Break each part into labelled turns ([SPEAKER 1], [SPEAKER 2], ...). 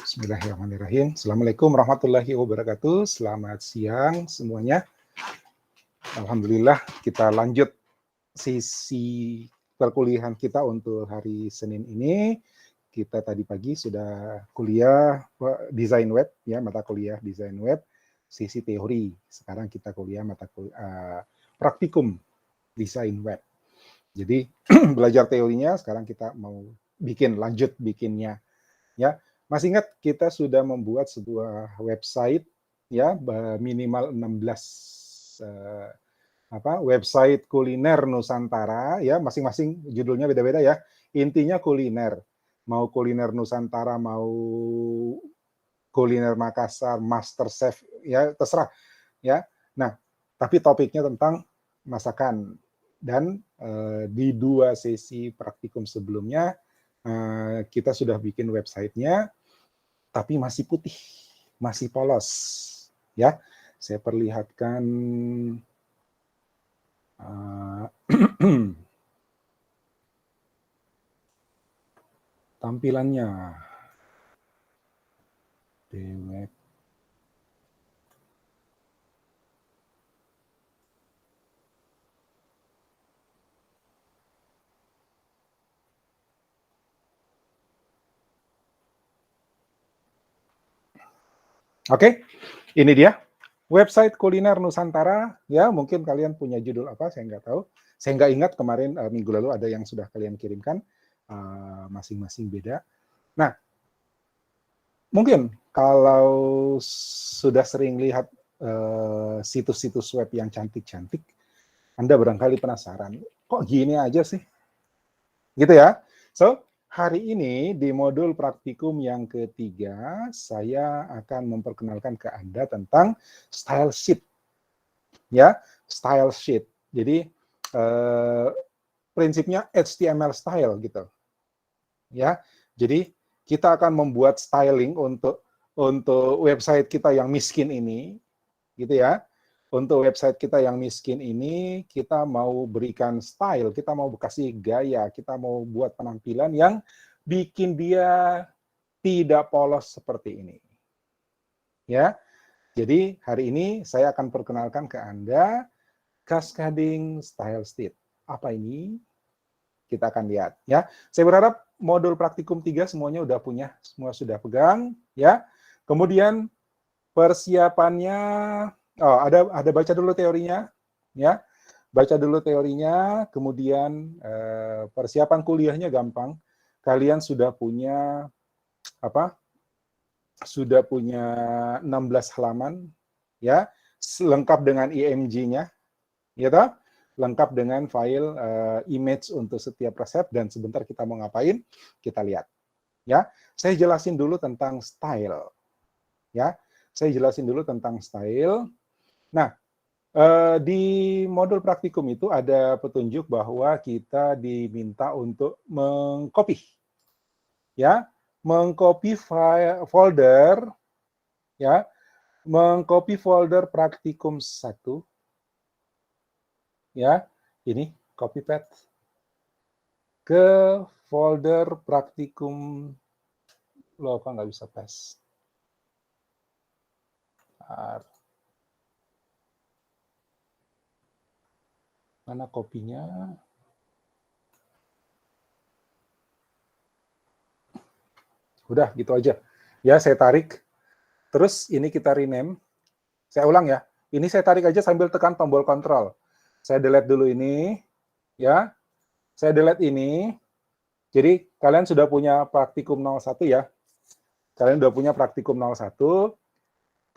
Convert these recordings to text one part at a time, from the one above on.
[SPEAKER 1] Bismillahirrahmanirrahim. Assalamualaikum warahmatullahi wabarakatuh. Selamat siang semuanya. Alhamdulillah kita lanjut sesi perkuliahan kita untuk hari Senin ini. Kita tadi pagi sudah kuliah desain web, ya, mata kuliah desain web, sisi teori. Sekarang kita kuliah mata kuliah praktikum desain web. Jadi belajar teorinya, sekarang kita mau lanjut bikinnya, ya. Masih ingat kita sudah membuat sebuah website, ya, minimal 16 website kuliner Nusantara, ya, masing-masing judulnya beda-beda, ya. Intinya kuliner, mau kuliner Nusantara, mau kuliner Makassar, Master Chef, ya, terserah, ya. Nah, tapi topiknya tentang masakan. Dan di 2 sesi praktikum sebelumnya kita sudah bikin websitenya, tapi masih putih, masih polos, ya. Saya perlihatkan tampilannya di web. Oke, ini dia website kuliner Nusantara, ya. Mungkin kalian punya judul apa, saya nggak tahu. Saya nggak ingat kemarin minggu lalu ada yang sudah kalian kirimkan, masing-masing beda. Nah, mungkin kalau sudah sering lihat situs-situs web yang cantik-cantik, Anda barangkali penasaran, kok gini aja sih? Gitu ya. So, hari ini di modul praktikum yang ketiga, saya akan memperkenalkan ke Anda tentang style sheet. Ya, style sheet. Jadi, prinsipnya HTML style gitu. Ya, jadi kita akan membuat styling untuk website kita yang miskin ini, gitu ya. Untuk website kita yang miskin ini, kita mau berikan style, kita mau kasih gaya, kita mau buat penampilan yang bikin dia tidak polos seperti ini. Ya, jadi hari ini saya akan perkenalkan ke Anda Cascading Style Sheet. Apa ini? Kita akan lihat, ya. Saya berharap modul praktikum 3 semuanya udah punya, semua sudah pegang, ya. Kemudian persiapannya, ada baca dulu teorinya, ya. Baca dulu teorinya, kemudian persiapan kuliahnya gampang. Kalian sudah punya Sudah punya 16 halaman, ya, lengkap dengan IMG-nya, ya toh? Lengkap dengan file image untuk setiap resep, dan sebentar kita mau ngapain, kita lihat. Ya, saya jelasin dulu tentang style. Ya, saya jelasin dulu tentang style. Nah, di modul praktikum itu ada petunjuk bahwa kita diminta untuk mengcopy, ya, mengcopy folder, ya, mengcopy folder praktikum 1, ya, ini copy paste ke folder praktikum, loh kok nggak bisa paste. Mana kopinya? Udah, gitu aja. Ya, saya tarik. Terus ini kita rename. Saya ulang ya. Ini saya tarik aja sambil tekan tombol kontrol. Saya delete dulu ini. Ya. Saya delete ini. Jadi, kalian sudah punya praktikum 01 ya. Kalian sudah punya praktikum 01.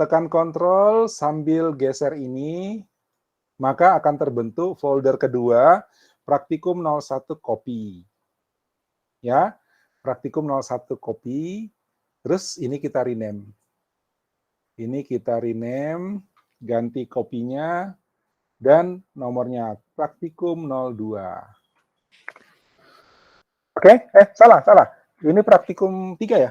[SPEAKER 1] Tekan kontrol sambil geser ini. Maka akan terbentuk folder kedua, praktikum 01 copy. Ya, praktikum 01 copy, terus ini kita rename. Ini kita rename, ganti kopinya, dan nomornya praktikum 02. Oke, salah. Ini praktikum 3 ya?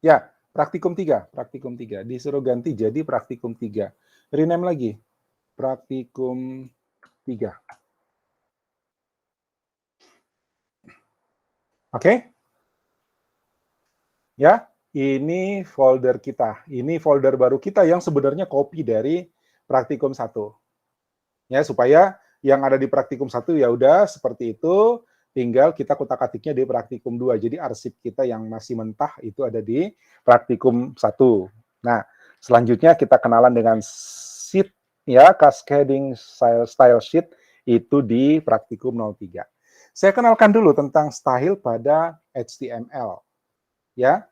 [SPEAKER 1] Ya, praktikum 3. Disuruh ganti jadi praktikum 3. Rename lagi, praktikum 3. Oke? Ya, ini folder kita. Ini folder baru kita yang sebenarnya copy dari praktikum 1. Ya, supaya yang ada di praktikum 1 ya udah seperti itu, tinggal kita kutak-atiknya di praktikum 2. Jadi arsip kita yang masih mentah itu ada di praktikum 1. Nah, selanjutnya kita kenalan dengan sheet ya, cascading style sheet itu di praktikum 03. Saya kenalkan dulu tentang style pada HTML. Ya,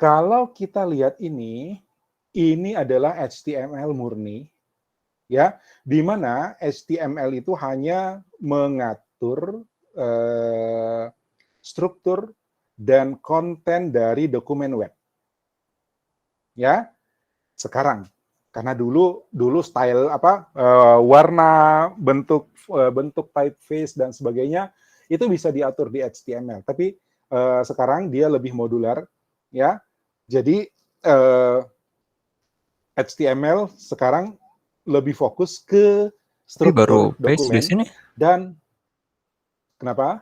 [SPEAKER 1] kalau kita lihat ini adalah HTML murni, ya, di mana HTML itu hanya mengatur struktur dan konten dari dokumen web. Ya, sekarang karena dulu style warna, bentuk typeface dan sebagainya itu bisa diatur di HTML, tapi sekarang dia lebih modular, ya. Jadi HTML sekarang lebih fokus ke
[SPEAKER 2] Tapi baru
[SPEAKER 1] struktur
[SPEAKER 2] paste di
[SPEAKER 1] dokumen
[SPEAKER 2] sini.
[SPEAKER 1] dan kenapa?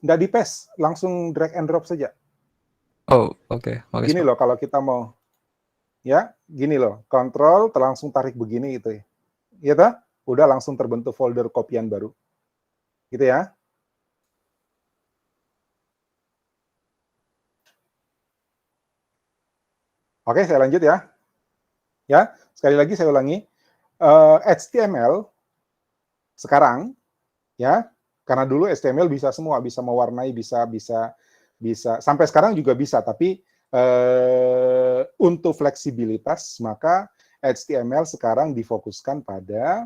[SPEAKER 1] Nggak di paste, langsung drag and drop saja.
[SPEAKER 2] Oh, oke. Makasih,
[SPEAKER 1] Gini
[SPEAKER 2] Pak.
[SPEAKER 1] loh kalau kita mau, ya, gini loh, kontrol, langsung tarik begini gitu ya. Iya toh? Udah langsung terbentuk folder kopian baru. Gitu ya. Oke, saya lanjut ya. Ya, sekali lagi saya ulangi. HTML sekarang, ya, karena dulu HTML bisa semua, bisa mewarnai, bisa sampai sekarang juga bisa, tapi untuk fleksibilitas maka HTML sekarang difokuskan pada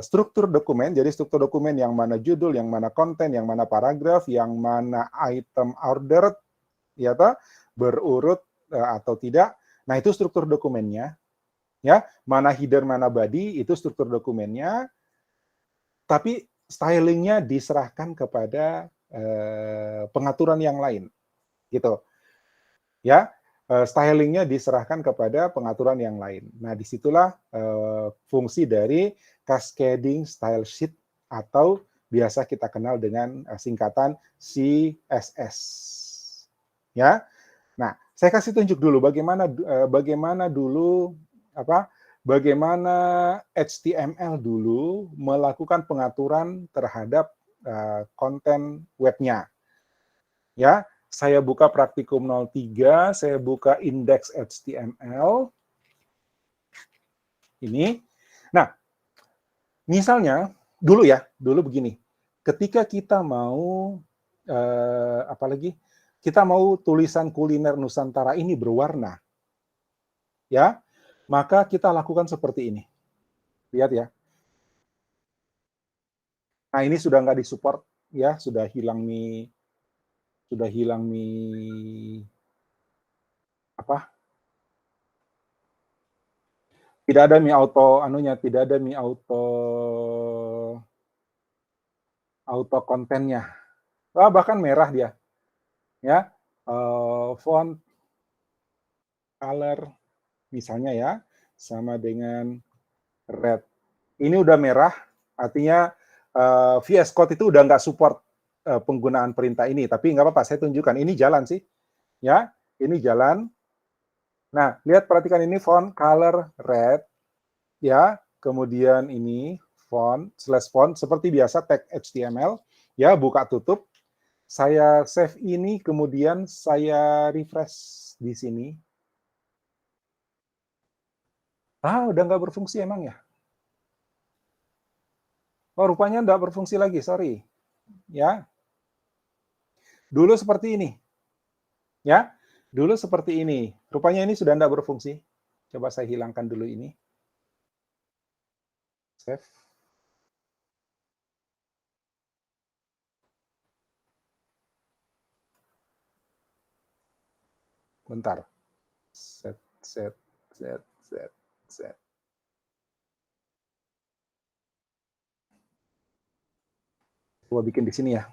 [SPEAKER 1] struktur dokumen. Jadi struktur dokumen yang mana judul, yang mana konten, yang mana paragraf, yang mana item ordered, ya toh, berurut atau tidak. Nah, itu struktur dokumennya. Ya, mana header, mana body, itu struktur dokumennya. Tapi stylingnya diserahkan kepada pengaturan yang lain, gitu. Ya, stylingnya diserahkan kepada pengaturan yang lain. Nah, disitulah fungsi dari cascading style sheet atau biasa kita kenal dengan singkatan CSS. Ya, nah saya kasih tunjuk dulu bagaimana dulu bagaimana HTML dulu melakukan pengaturan terhadap konten webnya. Ya, saya buka praktikum 03, saya buka indeks HTML. Ini. Nah, misalnya dulu begini. Ketika kita mau kita mau tulisan kuliner Nusantara ini berwarna, ya, maka kita lakukan seperti ini. Lihat ya. Nah, ini sudah nggak disupport, ya, sudah hilang nih apa? Tidak ada Mi Auto tidak ada Mi Auto kontennya. Bahkan merah dia. Ya. Font color misalnya ya sama dengan red. Ini udah merah, artinya VS Code itu udah nggak support penggunaan perintah ini. Tapi nggak apa-apa, saya tunjukkan. Ini jalan sih. Ya, ini jalan. Nah, perhatikan ini font color red. Ya, kemudian ini font, seperti biasa tag HTML. Ya, buka tutup. Saya save ini, kemudian saya refresh di sini. Udah nggak berfungsi emang ya? Oh, rupanya nggak berfungsi lagi, sorry. Ya, dulu seperti ini. Ya, dulu seperti ini. Rupanya ini sudah nggak berfungsi. Coba saya hilangkan dulu ini. Save. Bentar. Set. Coba bikin di sini ya.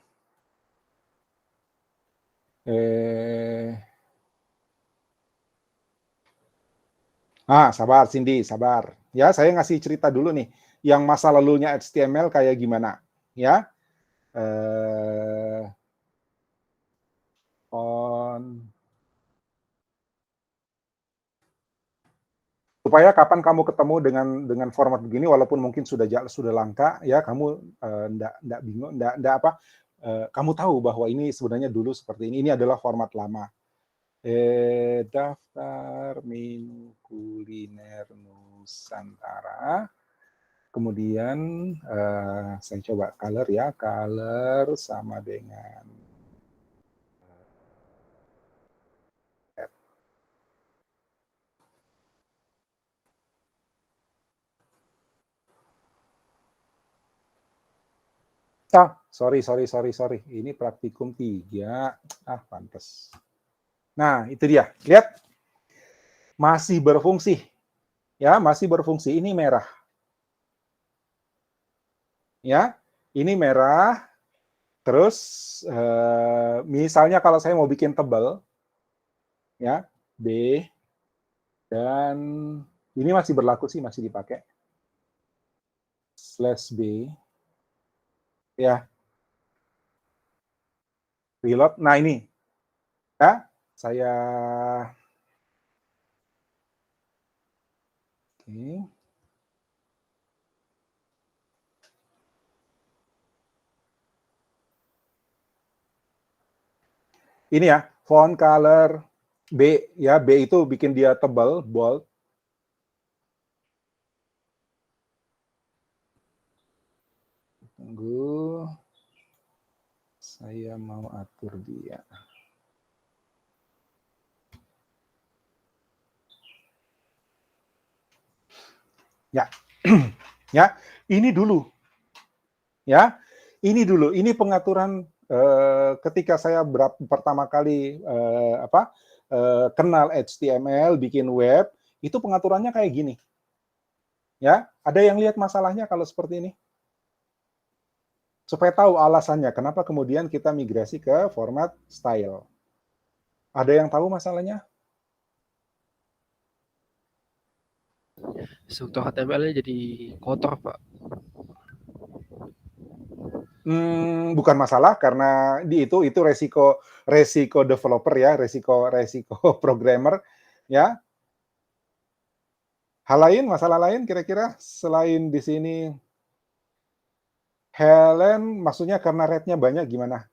[SPEAKER 1] Sabar Cindy, sabar. Ya, saya ngasih cerita dulu nih. yang masa lalunya HTML kayak gimana, ya. Supaya kapan kamu ketemu dengan format begini, walaupun mungkin sudah langka, ya kamu ndak bingung, ndak apa, kamu tahu bahwa ini sebenarnya dulu seperti ini adalah format lama. Daftar menu kuliner Nusantara. Kemudian saya coba color ya, color sama dengan sorry. Ini praktikum 3. Pantes. Nah, itu dia. Lihat. Masih berfungsi. Ya, masih berfungsi. Ini merah. Ya, ini merah. Terus misalnya kalau saya mau bikin tebal, ya, B, dan ini masih berlaku sih, masih dipakai. /B, ya. Reload. Nah, ini. Ya, saya oke. Ini ya, font color B, ya, B itu bikin dia tebal, bold. Tunggu. Saya mau atur dia. Ya. Ya, ini dulu. Ya. Ini dulu. Ini pengaturan ketika saya pertama kali kenal HTML, bikin web, itu pengaturannya kayak gini. Ya, ada yang lihat masalahnya kalau seperti ini? Supaya tahu alasannya kenapa kemudian kita migrasi ke format style. Ada yang tahu masalahnya?
[SPEAKER 3] Struktur HTML-nya jadi kotor, Pak.
[SPEAKER 1] Bukan masalah karena itu resiko developer ya, resiko programmer ya. Hal lain, masalah lain kira-kira selain di sini Helen, maksudnya karena red-nya banyak gimana?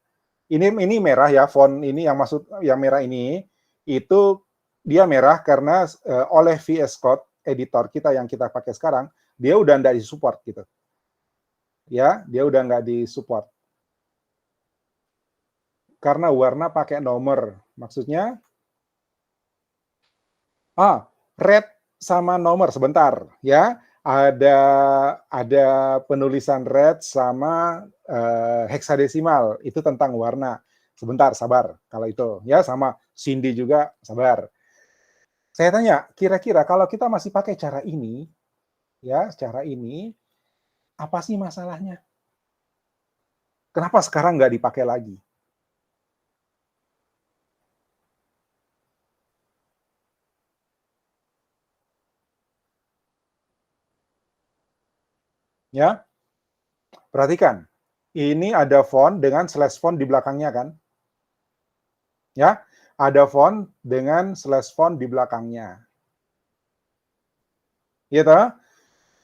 [SPEAKER 1] Ini merah ya, font ini yang merah ini itu dia merah karena oleh VS Code editor kita yang kita pakai sekarang, dia udah nggak disupport gitu. Ya, dia udah nggak disupport. Karena warna pakai nomor. Maksudnya red sama nomor sebentar ya. Ada penulisan red sama heksadesimal, itu tentang warna. Sebentar, sabar kalau itu ya, sama Cindy juga sabar. Saya tanya, kira-kira kalau kita masih pakai cara ini ya, cara ini apa sih masalahnya? Kenapa sekarang nggak dipakai lagi? Ya, perhatikan. Ini ada font dengan slash font di belakangnya kan? Ya, ada font dengan slash font di belakangnya. Gitu.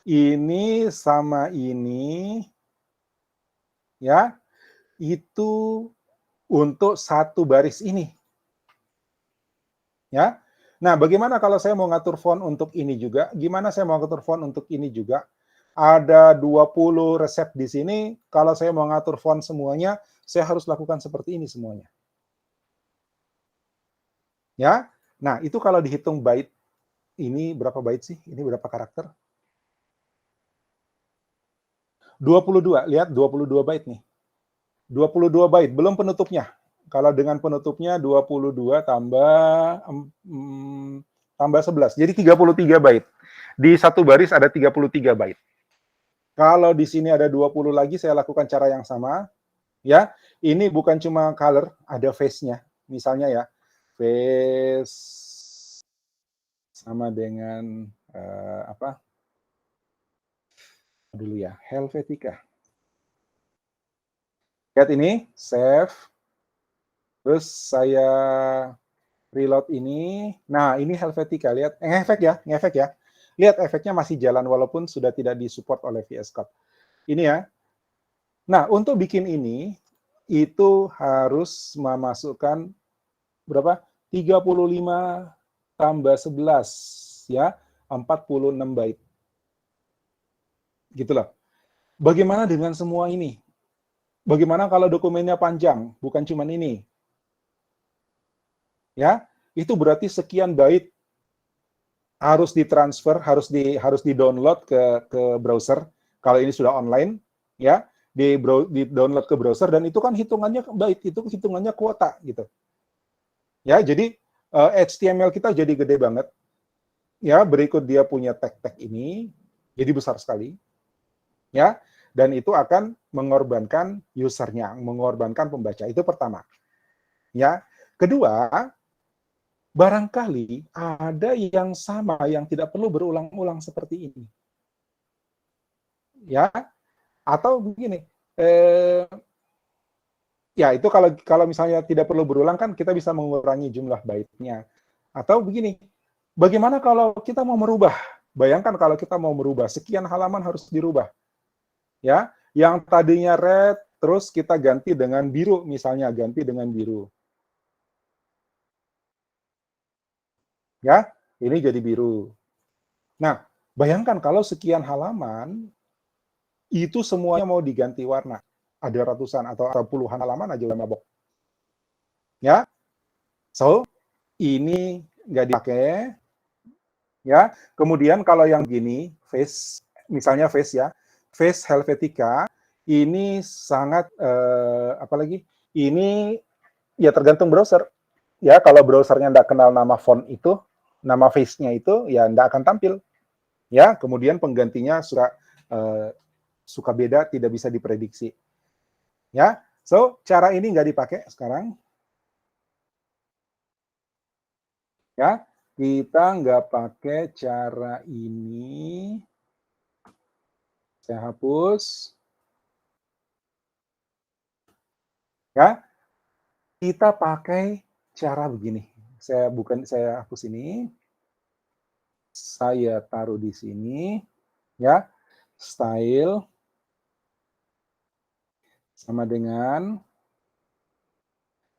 [SPEAKER 1] Ini sama ini ya, itu untuk satu baris ini. Ya. Nah, bagaimana kalau saya mau ngatur font untuk ini juga? Gimana saya mau ngatur font untuk ini juga? Ada 20 resep di sini, kalau saya mau ngatur font semuanya, saya harus lakukan seperti ini semuanya. Ya. Nah, itu kalau dihitung bait, ini berapa bait sih? Ini berapa karakter? 22, lihat 22 bait nih. 22 bait, belum penutupnya. Kalau dengan penutupnya 22 tambah 11, jadi 33 bait. Di satu baris ada 33 bait. Kalau di sini ada 20 lagi, saya lakukan cara yang sama. Ya, ini bukan cuma color, ada face-nya. Misalnya ya, face sama dengan dulu ya, Helvetica. Lihat ini, save. Terus saya reload ini. Nah, ini Helvetica. Lihat, ngefek ya. Lihat efeknya masih jalan walaupun sudah tidak disupport oleh VS Code. Ini ya. Nah, untuk bikin ini, itu harus memasukkan berapa? 35 tambah 11, ya, 46 byte. Gitu loh. Bagaimana dengan semua ini? Bagaimana kalau dokumennya panjang, bukan cuma ini? Ya, itu berarti sekian byte harus ditransfer, harus di-download ke browser. Kalau ini sudah online, ya, di-download ke browser dan itu kan hitungannya byte, itu hitungannya kuota gitu. Ya, jadi HTML kita jadi gede banget. Ya, berikut dia punya tag-tag ini, jadi besar sekali. Ya, dan itu akan mengorbankan usernya, mengorbankan pembaca. Itu pertama. Ya, kedua, barangkali ada yang sama yang tidak perlu berulang-ulang seperti ini. Ya, atau begini, ya itu kalau misalnya tidak perlu berulang kan kita bisa mengurangi jumlah byte-nya. Atau begini, bagaimana kalau kita mau merubah? Bayangkan kalau kita mau merubah, sekian halaman harus dirubah. Ya, yang tadinya red terus kita ganti dengan biru, misalnya ganti dengan biru. Ya, ini jadi biru. Nah, bayangkan kalau sekian halaman itu semuanya mau diganti warna. Ada ratusan atau puluhan halaman aja udah mabok. Ya, so ini nggak dipakai. Ya, kemudian kalau yang gini, face, misalnya face ya, face Helvetica, ini sangat apalagi ini ya tergantung browser. Ya, kalau browsernya nggak kenal nama font itu, nama face-nya itu, ya nggak akan tampil. Ya, kemudian penggantinya suka beda, tidak bisa diprediksi. Ya, so cara ini nggak dipakai sekarang. Ya, kita nggak pakai cara ini. Saya hapus. Ya, kita pakai cara begini. Saya hapus ini. Saya taruh di sini. Ya, style sama dengan.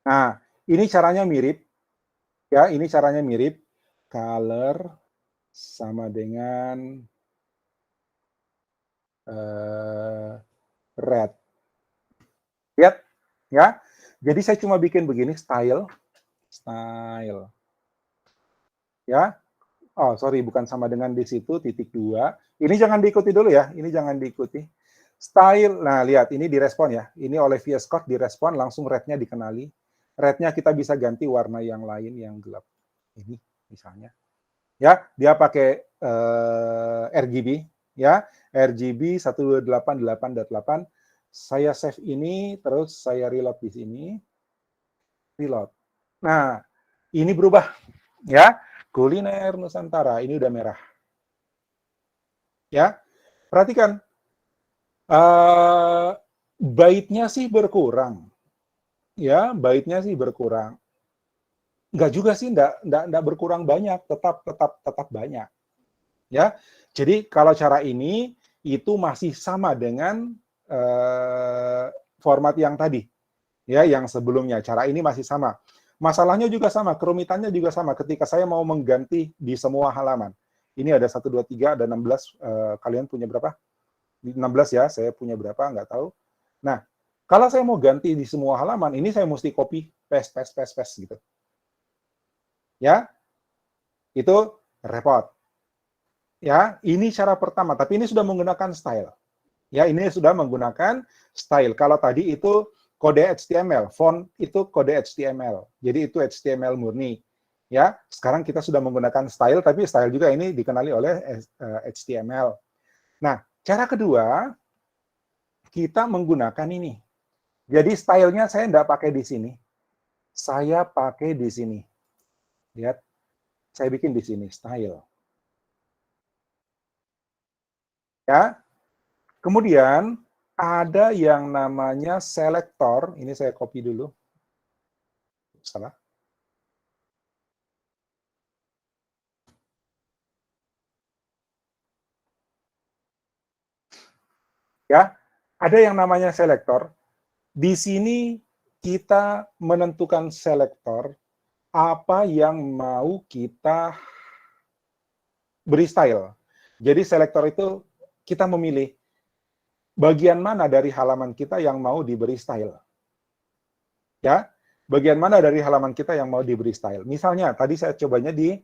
[SPEAKER 1] Nah, ini caranya mirip. Ya, ini caranya mirip. Color sama dengan red. Lihat, ya. Jadi saya cuma bikin begini, style. Ya. Oh, sorry, bukan sama dengan di situ, titik 2. Ini jangan diikuti dulu ya, ini jangan diikuti. Style, nah lihat, ini direspon ya. Ini oleh VS Code direspon, langsung red-nya dikenali. Red-nya kita bisa ganti warna yang lain, yang gelap. Ini misalnya. Ya, dia pakai RGB, ya. RGB 128.8.8. Saya save ini, terus saya reload di sini. Reload. Nah, ini berubah, ya. Kuliner Nusantara, ini udah merah. Ya, perhatikan. Byte-nya sih berkurang. Ya, byte-nya sih berkurang. Enggak juga sih, enggak berkurang banyak, tetap banyak. Ya, jadi kalau cara ini itu masih sama dengan format yang tadi, ya, yang sebelumnya. Cara ini masih sama. Masalahnya juga sama, kerumitannya juga sama. Ketika saya mau mengganti di semua halaman, ini ada 1, 2, 3, ada 16. Kalian punya berapa? 16 ya, saya punya berapa, nggak tahu. Nah, kalau saya mau ganti di semua halaman, ini saya mesti copy, paste gitu. Ya, itu repot. Ya, ini cara pertama, tapi ini sudah menggunakan style. Ya, ini sudah menggunakan style. Kalau tadi itu kode HTML, font itu kode HTML. Jadi itu HTML murni. Ya, sekarang kita sudah menggunakan style, tapi style juga ini dikenali oleh HTML. Nah, cara kedua, kita menggunakan ini. Jadi stylenya saya tidak pakai di sini. Saya pakai di sini. Lihat, saya bikin di sini, style. Ya, Kemudian ada yang namanya selektor. Ini saya copy dulu. Salah. Ya, ada yang namanya selektor. Di sini kita menentukan selektor apa yang mau kita beri style. Jadi selektor itu kita memilih bagian mana dari halaman kita yang mau diberi style. Ya, bagian mana dari halaman kita yang mau diberi style. Misalnya, tadi saya cobanya di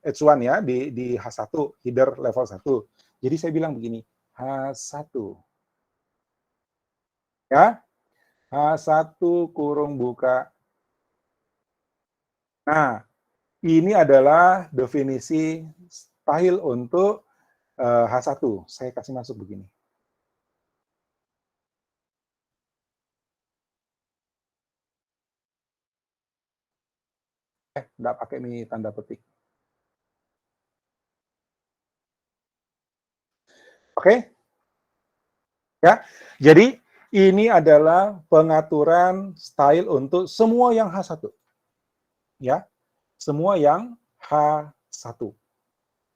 [SPEAKER 1] H1 ya, di H1, header level 1. Jadi saya bilang begini, H1. Ya, H1 kurung buka. Nah, ini adalah definisi style untuk H1. Saya kasih masuk begini. Nggak pakai ini tanda petik. Oke? Ya, jadi ini adalah pengaturan style untuk semua yang H1. Ya, semua yang H1.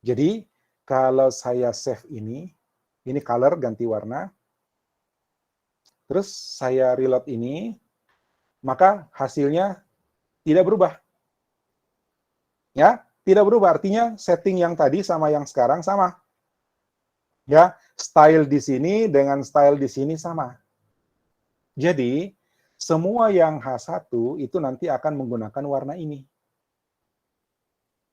[SPEAKER 1] Jadi, kalau saya save ini color ganti warna, terus saya reload ini, maka hasilnya tidak berubah. Ya, tidak berubah, artinya setting yang tadi sama yang sekarang sama. Ya, style di sini dengan style di sini sama. Jadi, semua yang H1 itu nanti akan menggunakan warna ini.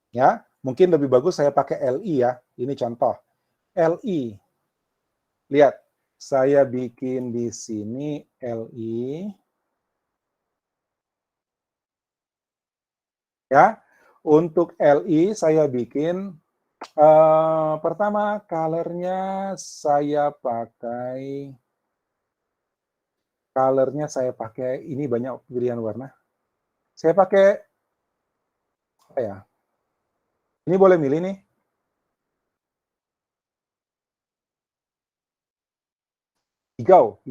[SPEAKER 1] Ya, mungkin lebih bagus saya pakai LI ya. Ini contoh. LI. Lihat, saya bikin di sini LI. Ya, untuk LI saya bikin pertama colornya saya pakai ini banyak pilihan warna. Saya pakai apa ya? Ini boleh milih nih. Hijau.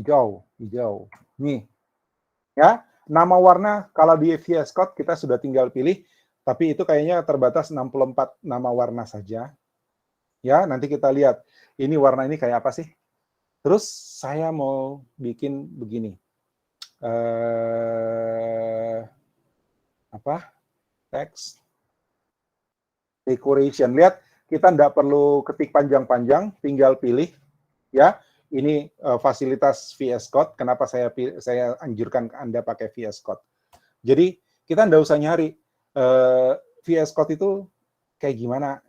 [SPEAKER 1] Nih. Ya, nama warna kalau di VS Code kita sudah tinggal pilih, tapi itu kayaknya terbatas 64 nama warna saja. Ya, nanti kita lihat ini warna ini kayak apa sih. Terus saya mau bikin begini. Text decoration. Lihat, kita tidak perlu ketik panjang-panjang, tinggal pilih. Ya, ini fasilitas VS Code. Kenapa saya anjurkan Anda pakai VS Code? Jadi kita tidak usah nyari VS Code itu kayak gimana,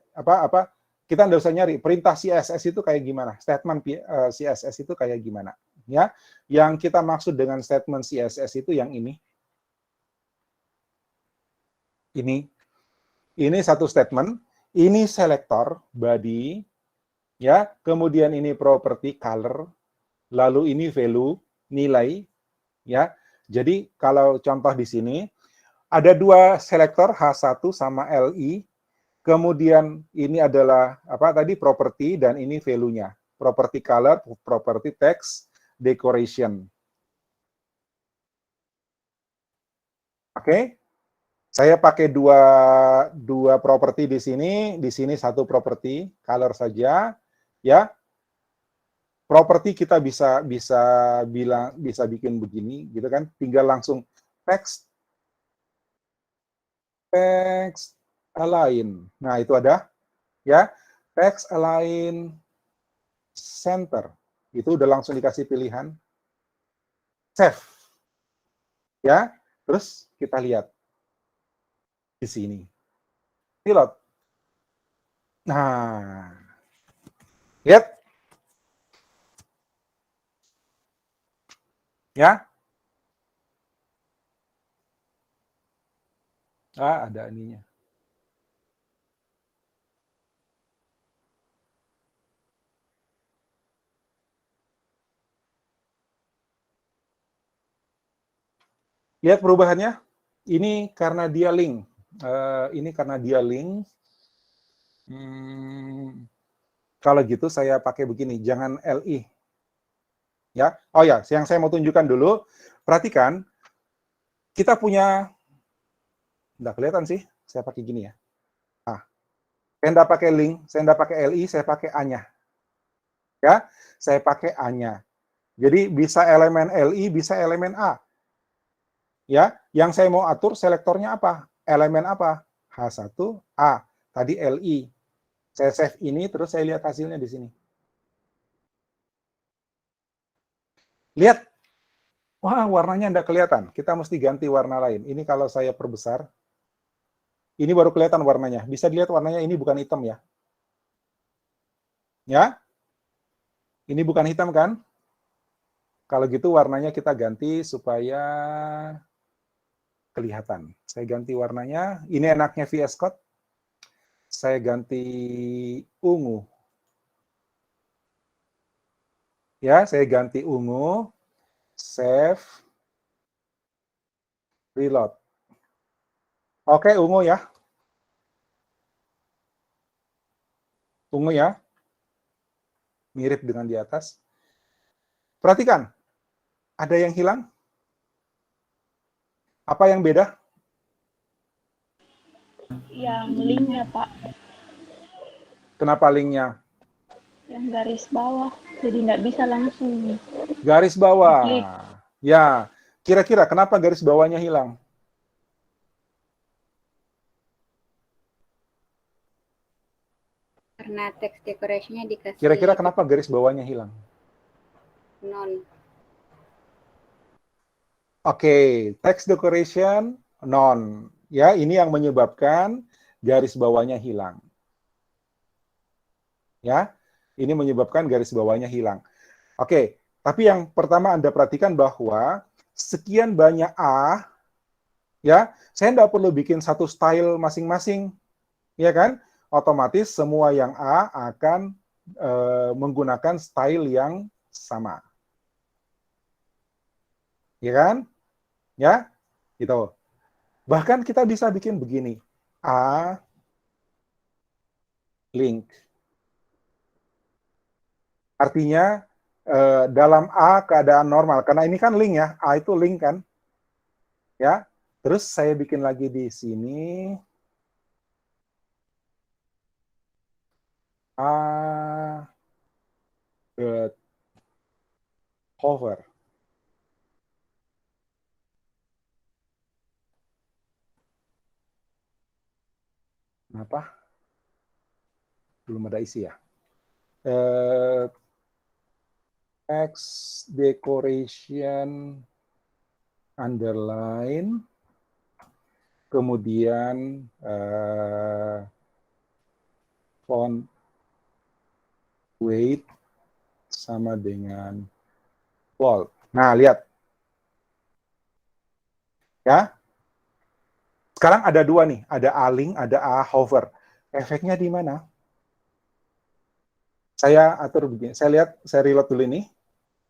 [SPEAKER 1] kita tidak usah nyari perintah CSS itu kayak gimana, statement CSS itu kayak gimana. Ya, yang kita maksud dengan statement CSS itu yang ini. Ini satu statement, ini selector body, ya, kemudian ini property color, lalu ini value nilai, ya. Jadi kalau contoh di sini ada dua selektor H1 sama LI, kemudian ini adalah property dan ini value-nya, property color, property text, decoration. Oke, saya pakai dua property di sini satu property color saja, ya. Property kita bisa bikin begini gitu kan, tinggal langsung text align. Nah, itu ada ya, text align center. Itu udah langsung dikasih pilihan. Save. Ya, terus kita lihat di sini. Reload. Nah, lihat. Ya. Ada ininya. Lihat perubahannya. Ini karena dia link. Kalau gitu saya pakai begini, jangan LI. Ya, oh ya, yang saya mau tunjukkan dulu, perhatikan, kita punya, nggak kelihatan sih, saya pakai gini ya. Nah, saya nggak pakai link, saya nggak pakai LI, saya pakai A-nya. Ya, saya pakai A-nya. Jadi bisa elemen LI, bisa elemen A. Ya, yang saya mau atur selektornya apa? Elemen apa? H1, A. Tadi LI. Saya save ini, terus saya lihat hasilnya di sini. Lihat, wah warnanya tidak kelihatan. Kita mesti ganti warna lain. Ini kalau saya perbesar, ini baru kelihatan warnanya. Bisa dilihat warnanya ini bukan hitam ya. Ya, ini bukan hitam kan? Kalau gitu warnanya kita ganti supaya kelihatan. Saya ganti warnanya. Ini enaknya VS Code. Saya ganti ungu. Ya, saya ganti ungu. Save. Reload. Oke, ungu ya. Ungu ya. Mirip dengan di atas. Perhatikan. Ada yang hilang? Apa yang beda?
[SPEAKER 4] Yang linknya, Pak.
[SPEAKER 1] Kenapa linknya?
[SPEAKER 4] Yang garis bawah. Jadi nggak bisa langsung.
[SPEAKER 1] Garis bawah.
[SPEAKER 4] Klik.
[SPEAKER 1] Ya, kira-kira kenapa garis bawahnya hilang?
[SPEAKER 5] Karena text decoration-nya dikasih
[SPEAKER 1] Kira-kira kenapa garis bawahnya hilang?
[SPEAKER 5] non.
[SPEAKER 1] Oke, text decoration non. Ya, ini yang menyebabkan garis bawahnya hilang. Ya, ini menyebabkan garis bawahnya hilang. Oke, tapi yang pertama Anda perhatikan bahwa sekian banyak A, ya, saya tidak perlu bikin satu style masing-masing, ya kan? Otomatis semua yang A akan menggunakan style yang sama. Ya kan? Ya, gitu. Bahkan kita bisa bikin begini. A link. Artinya dalam A keadaan normal. Karena ini kan link ya. A itu link kan. Ya. Terus saya bikin lagi di sini. A hover. Kenapa? Belum ada isi ya. Text decoration underline, kemudian font weight sama dengan bold. Nah, lihat. Ya. Sekarang ada dua nih, ada A-link, ada A-hover. Efeknya di mana? Saya atur begini. Saya lihat, saya reload dulu ini.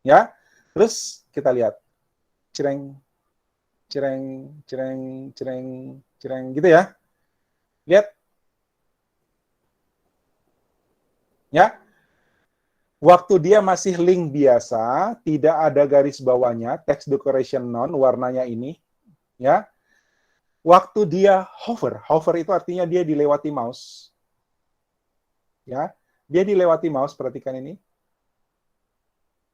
[SPEAKER 1] Ya. Terus kita lihat. Cireng, cireng, cireng, cireng, cireng, gitu ya. Lihat. Ya. Waktu dia masih link biasa, tidak ada garis bawahnya, text decoration none, warnanya ini. Ya. Waktu dia hover, hover itu artinya dia dilewati mouse. Ya. Dia dilewati mouse, perhatikan ini.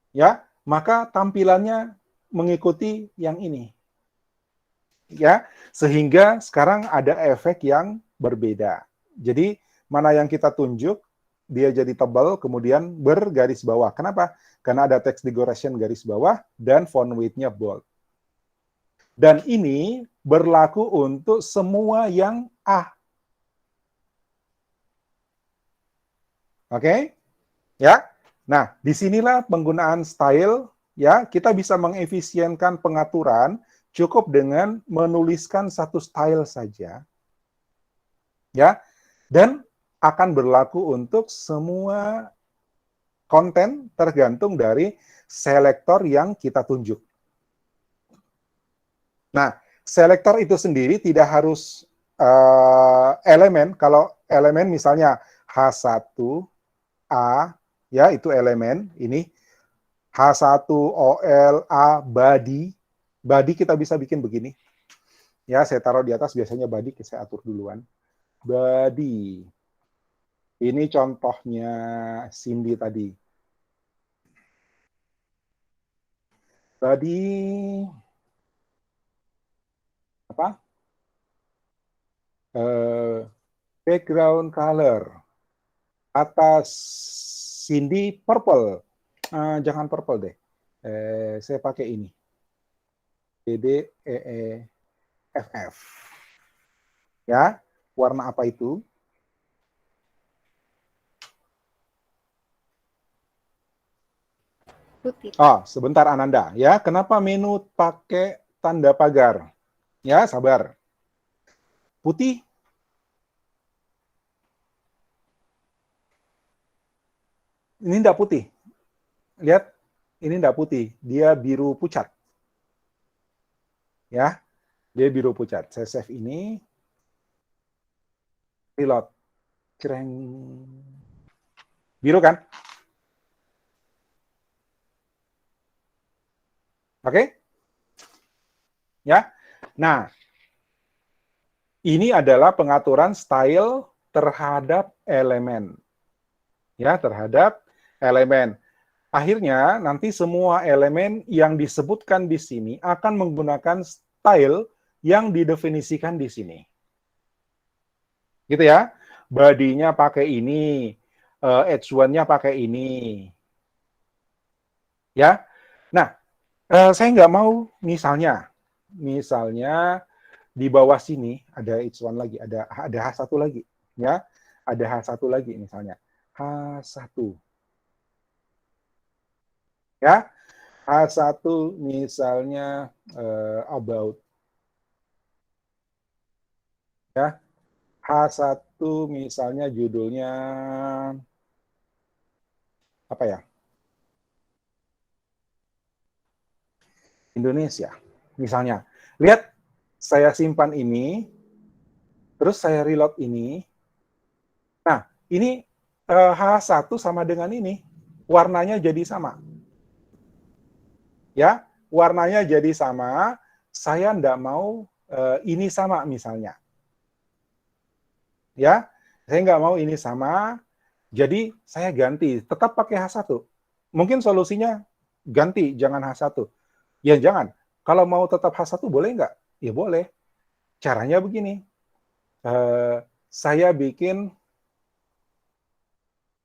[SPEAKER 1] Ya, maka tampilannya mengikuti yang ini. Ya, sehingga sekarang ada efek yang berbeda. Jadi, mana yang kita tunjuk, dia jadi tebal, kemudian bergaris bawah. Kenapa? Karena ada text decoration garis bawah dan font weight-nya bold. Dan ini berlaku untuk semua yang A. Oke? Ya. Nah, disinilah penggunaan style, ya, kita bisa mengefisienkan pengaturan cukup dengan menuliskan satu style saja, ya, dan akan berlaku untuk semua konten tergantung dari selektor yang kita tunjuk. Nah, selektor itu sendiri tidak harus elemen, kalau elemen misalnya H1, A, ya itu elemen ini. H1OLA body. Body kita bisa bikin begini. Ya, saya taruh di atas, biasanya body saya atur duluan. Body. Ini contohnya Cindy tadi. Body apa? Background color. Atas Cindy purple. Jangan purple deh. Saya pakai ini. DDEEFF. Ya, warna apa itu?
[SPEAKER 5] Putih.
[SPEAKER 1] Oh, sebentar Ananda. Ya, kenapa menu pakai tanda pagar? Ya, sabar. Putih. Ini enggak putih. Lihat, ini enggak putih. Dia biru pucat. Ya, dia biru pucat. Saya save ini. Reload. Cereng. Biru kan? Oke? Ya. Nah, ini adalah pengaturan style terhadap elemen. Ya, terhadap elemen. Akhirnya, nanti semua elemen yang disebutkan di sini akan menggunakan style yang didefinisikan di sini. Gitu ya. Body-nya pakai ini, H1-nya pakai ini. Ya. Nah, saya nggak mau misalnya di bawah sini ada H1 lagi, ada H1 lagi, ya. Ada H1 lagi misalnya. H1. Ya. H1 misalnya about. Ya. H1 misalnya judulnya apa ya? Indonesia. Misalnya. Lihat, saya simpan ini, terus saya reload ini. Nah, ini H1 sama dengan ini. Warnanya jadi sama. Ya, warnanya jadi sama. Saya enggak mau ini sama misalnya. Ya, saya nggak mau ini sama. Jadi saya ganti. Tetap pakai H1. Mungkin solusinya ganti, jangan H1. Ya jangan. Kalau mau tetap H1 boleh nggak? Ya boleh. Caranya begini. Saya bikin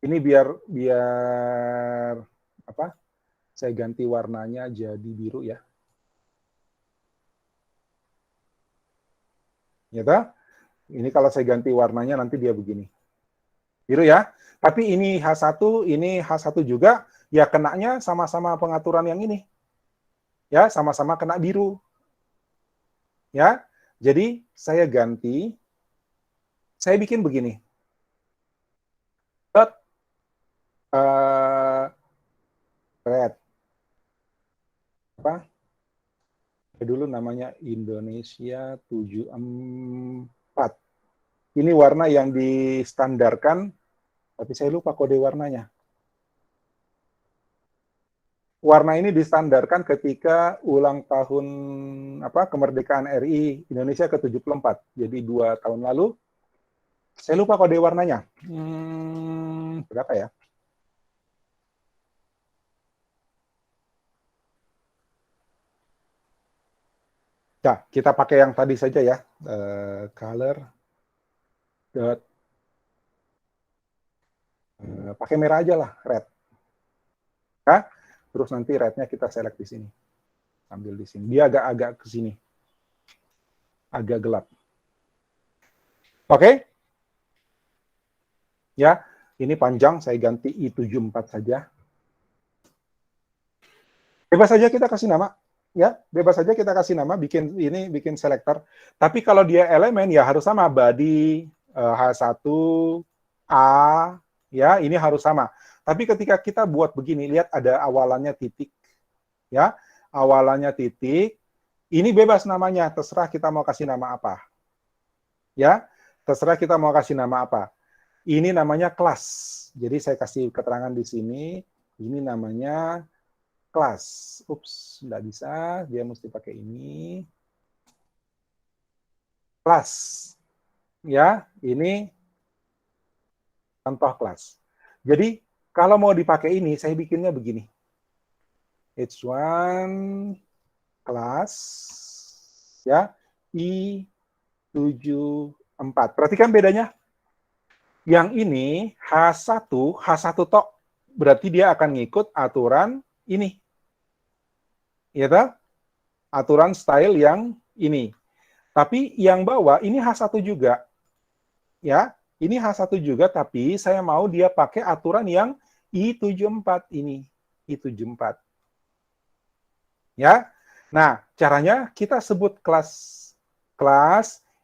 [SPEAKER 1] ini biar apa? Saya ganti warnanya jadi biru ya. Gitu? Ini kalau saya ganti warnanya nanti dia begini. Biru ya. Tapi ini H1 juga, ya kenanya sama-sama pengaturan yang ini. Ya, sama-sama kena biru. Ya. Jadi saya ganti, saya bikin begini. Red. Apa? Dulu namanya Indonesia 74. Ini warna yang distandarkan, tapi saya lupa kode warnanya. Warna ini distandarkan ketika ulang tahun kemerdekaan RI Indonesia ke-74. Jadi 2 tahun lalu. Saya lupa kode warnanya. Berapa ya? Nah, kita pakai yang tadi saja ya. Color. Pakai merah aja lah, red. Nah, terus nanti red-nya kita select di sini. Ambil di sini. Dia agak-agak ke sini. Agak gelap. Oke? Ya, ini panjang, saya ganti I74 saja. Bebas saja kita kasih nama. Ya, bebas saja kita kasih nama, bikin selector. Tapi kalau dia elemen, ya harus sama. Body, H1, A, ya, ini harus sama. Tapi ketika kita buat begini, lihat ada awalannya titik. Ya, awalannya titik. Ini bebas namanya, terserah kita mau kasih nama apa. Ya, terserah kita mau kasih nama apa. Ini namanya kelas. Jadi saya kasih keterangan di sini, ini namanya kelas. Ups, nggak bisa. Dia mesti pakai ini. Kelas. Ya, ini contoh kelas. Jadi, kalau mau dipakai ini, saya bikinnya begini. H1 kelas, ya, I74. Perhatikan bedanya. Yang ini H1 tok, berarti dia akan ngikut aturan ini. Ya toh? Aturan style yang ini. Tapi yang bawah ini H1 juga. Ya, ini H1 juga, tapi saya mau dia pakai aturan yang I74 ini. I74. Ya. Nah, caranya kita sebut kelas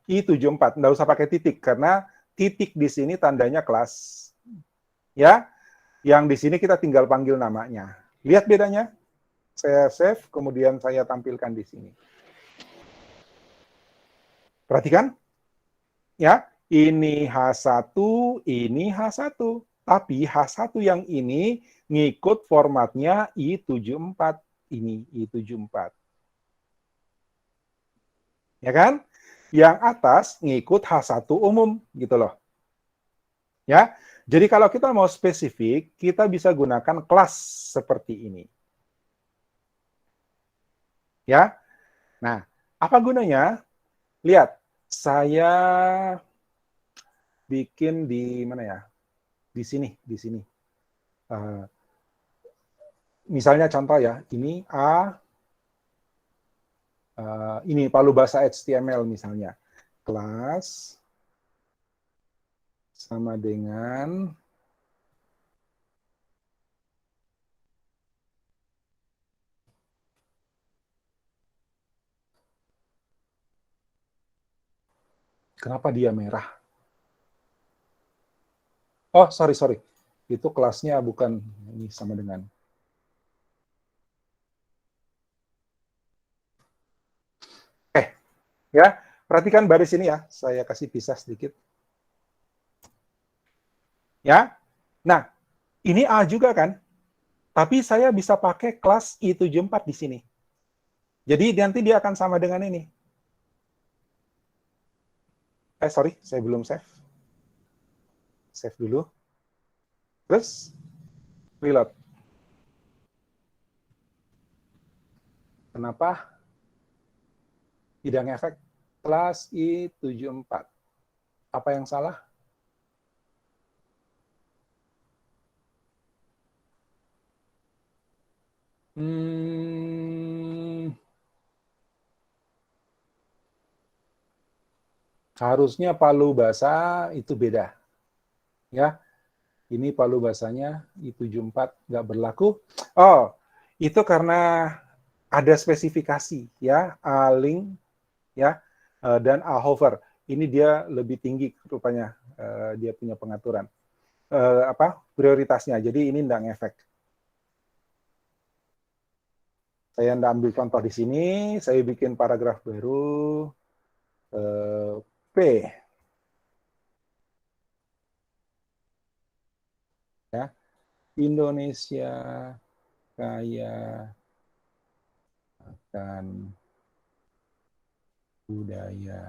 [SPEAKER 1] I74. Nggak usah pakai titik, karena titik di sini tandanya kelas. Ya, yang di sini kita tinggal panggil namanya. Lihat bedanya? Saya save, kemudian saya tampilkan di sini. Perhatikan. Ya, ini H1, ini H1. Tapi H1 yang ini ngikut formatnya I74. Ini I74. Ya kan? Yang atas ngikut H1 umum, gitu loh. Ya, jadi kalau kita mau spesifik, kita bisa gunakan kelas seperti ini. Ya, nah, apa gunanya? Lihat, saya bikin di mana ya? Di sini, di sini. Misalnya contoh ya, ini ini palu bahasa HTML misalnya. Kelas sama dengan kenapa dia merah? Oh, sorry. Itu kelasnya bukan ini sama dengan. Ya, perhatikan baris ini ya. Saya kasih pisah sedikit. Ya. Nah, ini A juga kan? Tapi saya bisa pakai kelas I74 di sini. Jadi nanti dia akan sama dengan ini. Sorry, saya belum save. Save dulu. Terus, reload. Kenapa? Bidang efek kelas I74. Apa yang salah? Harusnya palu basah itu beda. Ya, ini palu basahnya I74 nggak berlaku. Oh, itu karena ada spesifikasi ya, A-link ya, dan A-hover. Ini dia lebih tinggi rupanya, dia punya pengaturan prioritasnya. Jadi ini nggak ngefek. Saya ambil contoh di sini, saya bikin paragraf baru, P. Ya, Indonesia kaya akan budaya.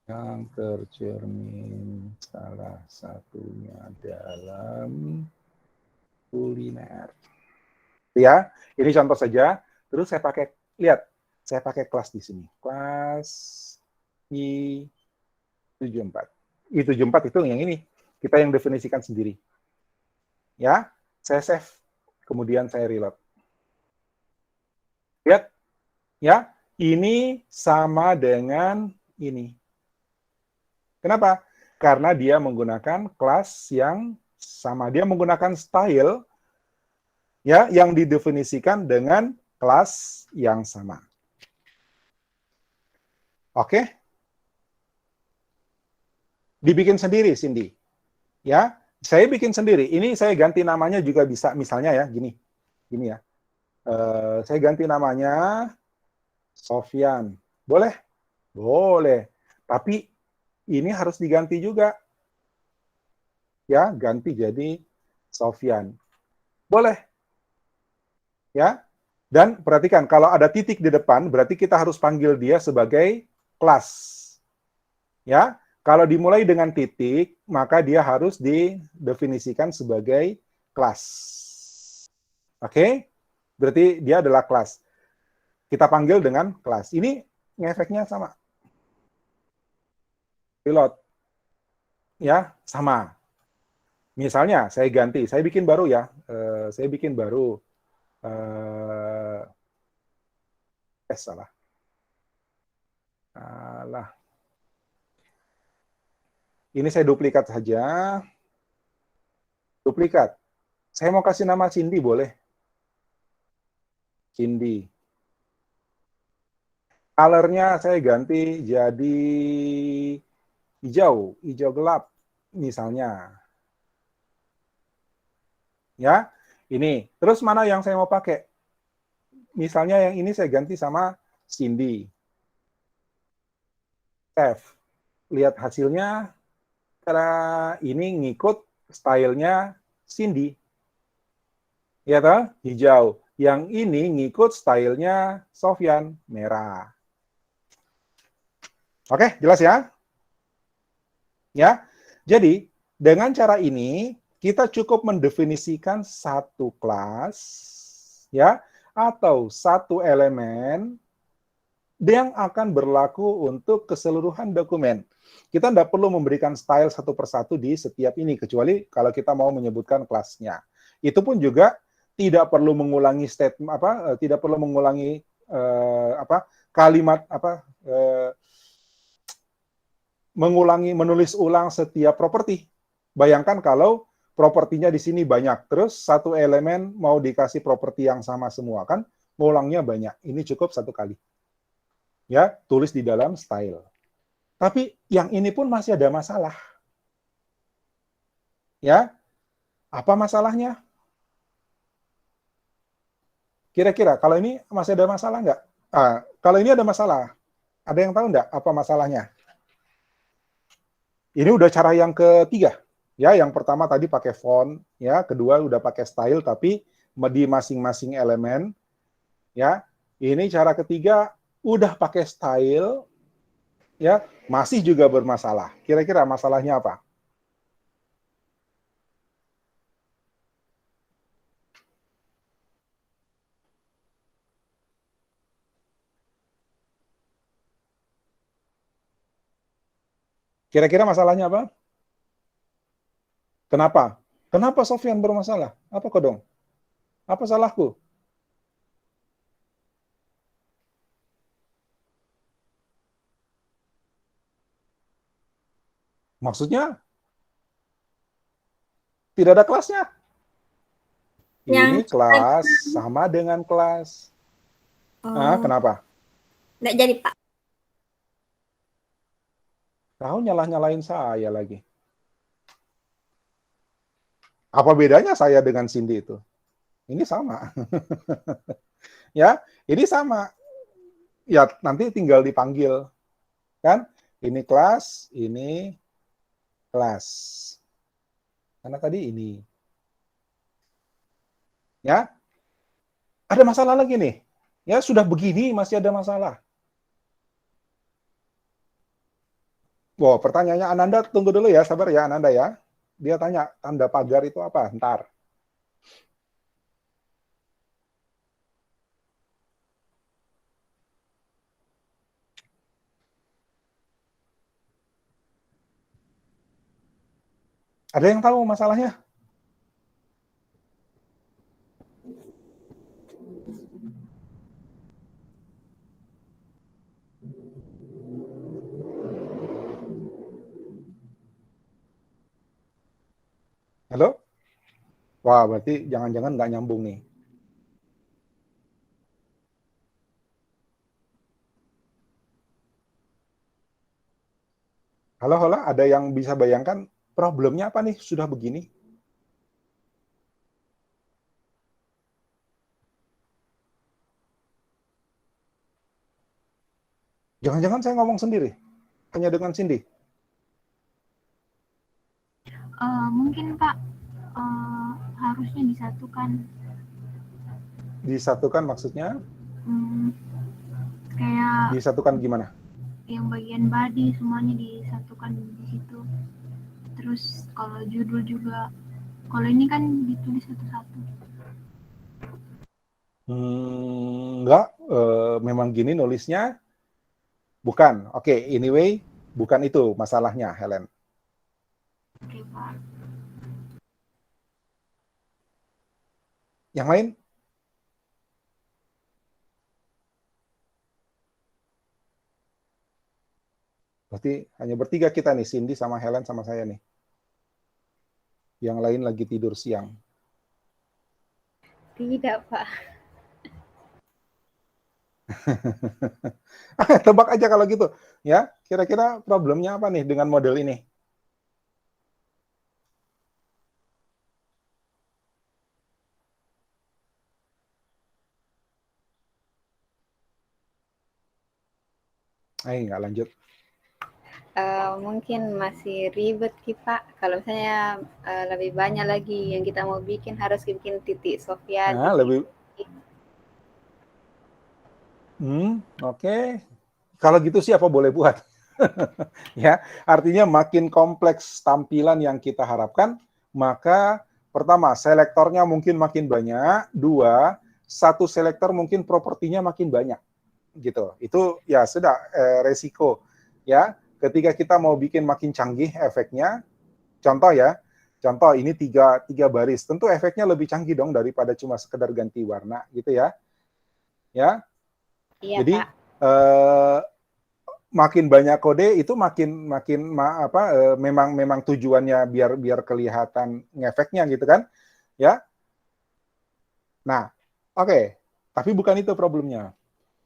[SPEAKER 1] Yang tercermin salah satunya dalam kuliner. Ya, ini contoh saja. Terus saya pakai, lihat, saya pakai kelas di sini. Kelas I74. I74 itu yang ini. Kita yang definisikan sendiri. Ya, saya save. Kemudian saya reload. Lihat, ya, ini sama dengan ini. Kenapa? Karena dia menggunakan kelas yang sama. Dia menggunakan style ya yang didefinisikan dengan kelas yang sama. Oke? Dibikin sendiri, Cindy. Ya, saya bikin sendiri. Ini saya ganti namanya juga bisa, misalnya ya, gini ya. Saya ganti namanya Sofyan. Boleh? Boleh. Tapi ini harus diganti juga. ya, ganti jadi Sofyan. Boleh. Ya. Dan perhatikan, kalau ada titik di depan, berarti kita harus panggil dia sebagai kelas. Ya. Kalau dimulai dengan titik, maka dia harus didefinisikan sebagai kelas. Oke? Berarti dia adalah kelas. Kita panggil dengan kelas. Ini ngefeknya sama. Pilot. Ya, sama. Misalnya, saya ganti. Saya bikin baru ya. Saya bikin baru. Salah. Alah. Ini saya duplikat saja. Duplikat. Saya mau kasih nama Cindy, boleh? Cindy. Color-nya saya ganti jadi hijau, hijau gelap misalnya. Ya, ini. Terus mana yang saya mau pakai? Misalnya yang ini saya ganti sama Cindy. Save. Lihat hasilnya. Karena ini ngikut stylenya Cindy. Ya toh? Hijau. Yang ini ngikut stylenya Sofyan, merah. Oke, jelas ya? Ya. Jadi, dengan cara ini kita cukup mendefinisikan satu kelas ya atau satu elemen yang akan berlaku untuk keseluruhan dokumen. Kita tidak perlu memberikan style satu persatu di setiap ini, kecuali kalau kita mau menyebutkan kelasnya. Itu pun juga tidak perlu mengulangi statement tidak perlu mengulangi kalimat menulis ulang setiap properti. Bayangkan kalau propertinya di sini banyak, terus satu elemen mau dikasih properti yang sama semua, kan ngulangnya banyak. Ini cukup satu kali. Ya, tulis di dalam style. Tapi yang ini pun masih ada masalah. Ya, apa masalahnya? Kira-kira kalau ini masih ada masalah nggak? Kalau ini ada masalah, ada yang tahu nggak apa masalahnya? Ini udah cara yang ketiga. Ya, yang pertama tadi pakai font, ya, kedua udah pakai style tapi di masing-masing elemen. Ya, ini cara ketiga udah pakai style, ya, masih juga bermasalah. Kira-kira masalahnya apa? Kira-kira masalahnya apa? Kenapa? Kenapa Sofyan bermasalah? Apa kok dong? Apa salahku? Maksudnya tidak ada kelasnya. Ini kelas sama dengan kelas. Kenapa?
[SPEAKER 5] Nggak jadi, Pak.
[SPEAKER 1] Kau nyalah-nyalahin saya lagi. Apa bedanya saya dengan Cindy itu? Ini sama. Ya, ini sama. Ya, nanti tinggal dipanggil. Kan? Ini kelas, ini kelas. Karena tadi ini. Ya. Ada masalah lagi nih. Ya, sudah begini masih ada masalah. Wow, pertanyaannya Ananda, tunggu dulu ya, sabar ya Ananda ya. Dia tanya, tanda pagar itu apa? Ntar. Ada yang tahu masalahnya? Halo? Wah, berarti jangan-jangan nggak nyambung nih. Halo, halo, ada yang bisa bayangkan problemnya apa nih sudah begini? Jangan-jangan saya ngomong sendiri, hanya dengan Cindy.
[SPEAKER 6] Mungkin Pak harusnya disatukan.
[SPEAKER 1] Disatukan maksudnya?
[SPEAKER 6] Kayak
[SPEAKER 1] Disatukan gimana?
[SPEAKER 6] yang bagian body semuanya disatukan di situ. Terus kalau judul juga, kalau ini kan ditulis satu-satu.
[SPEAKER 1] Enggak, memang gini nulisnya. Bukan. Oke, anyway, bukan itu masalahnya, Helen.
[SPEAKER 6] Oke, Pak.
[SPEAKER 1] Yang lain? Berarti hanya bertiga kita nih, Cindy sama Helen sama saya nih. Yang lain lagi tidur siang.
[SPEAKER 5] Tidak, Pak.
[SPEAKER 1] Tebak aja kalau gitu. Ya, kira-kira problemnya apa nih dengan model ini? Nggak lanjut.
[SPEAKER 5] Mungkin masih ribet Pak. Kalau misalnya lebih banyak lagi yang kita mau bikin, harus bikin titik Sofia.
[SPEAKER 1] Nah, lebih. Oke. Kalau gitu siapa boleh buat? Ya, artinya makin kompleks tampilan yang kita harapkan, maka pertama, selektornya mungkin makin banyak, dua, satu selektor mungkin propertinya makin banyak. Gitu. Itu ya sudah resiko. Ya, ketika kita mau bikin makin canggih efeknya, contoh ini tiga baris, tentu efeknya lebih canggih dong daripada cuma sekedar ganti warna gitu ya. Ya.
[SPEAKER 5] Iya,
[SPEAKER 1] jadi
[SPEAKER 5] Pak.
[SPEAKER 1] Makin banyak kode itu memang tujuannya biar kelihatan ngefeknya gitu kan. Ya. Nah, oke. Tapi bukan itu problemnya.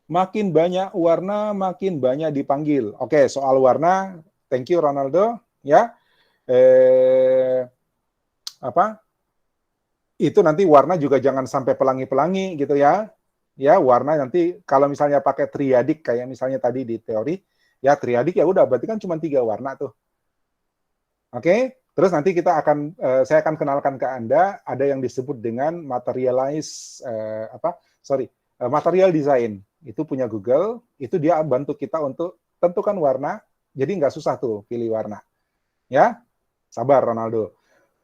[SPEAKER 1] Makin banyak warna, makin banyak dipanggil. Oke, soal warna, thank you Ronaldo, ya. Itu nanti warna juga jangan sampai pelangi-pelangi gitu ya. Ya, warna nanti kalau misalnya pakai triadik kayak misalnya tadi di teori, ya triadik ya udah berarti kan cuma 3 warna tuh. Oke, terus nanti saya akan kenalkan ke Anda ada yang disebut dengan material design. Itu punya Google, itu dia bantu kita untuk tentukan warna, jadi nggak susah tuh pilih warna. Ya, sabar Ronaldo.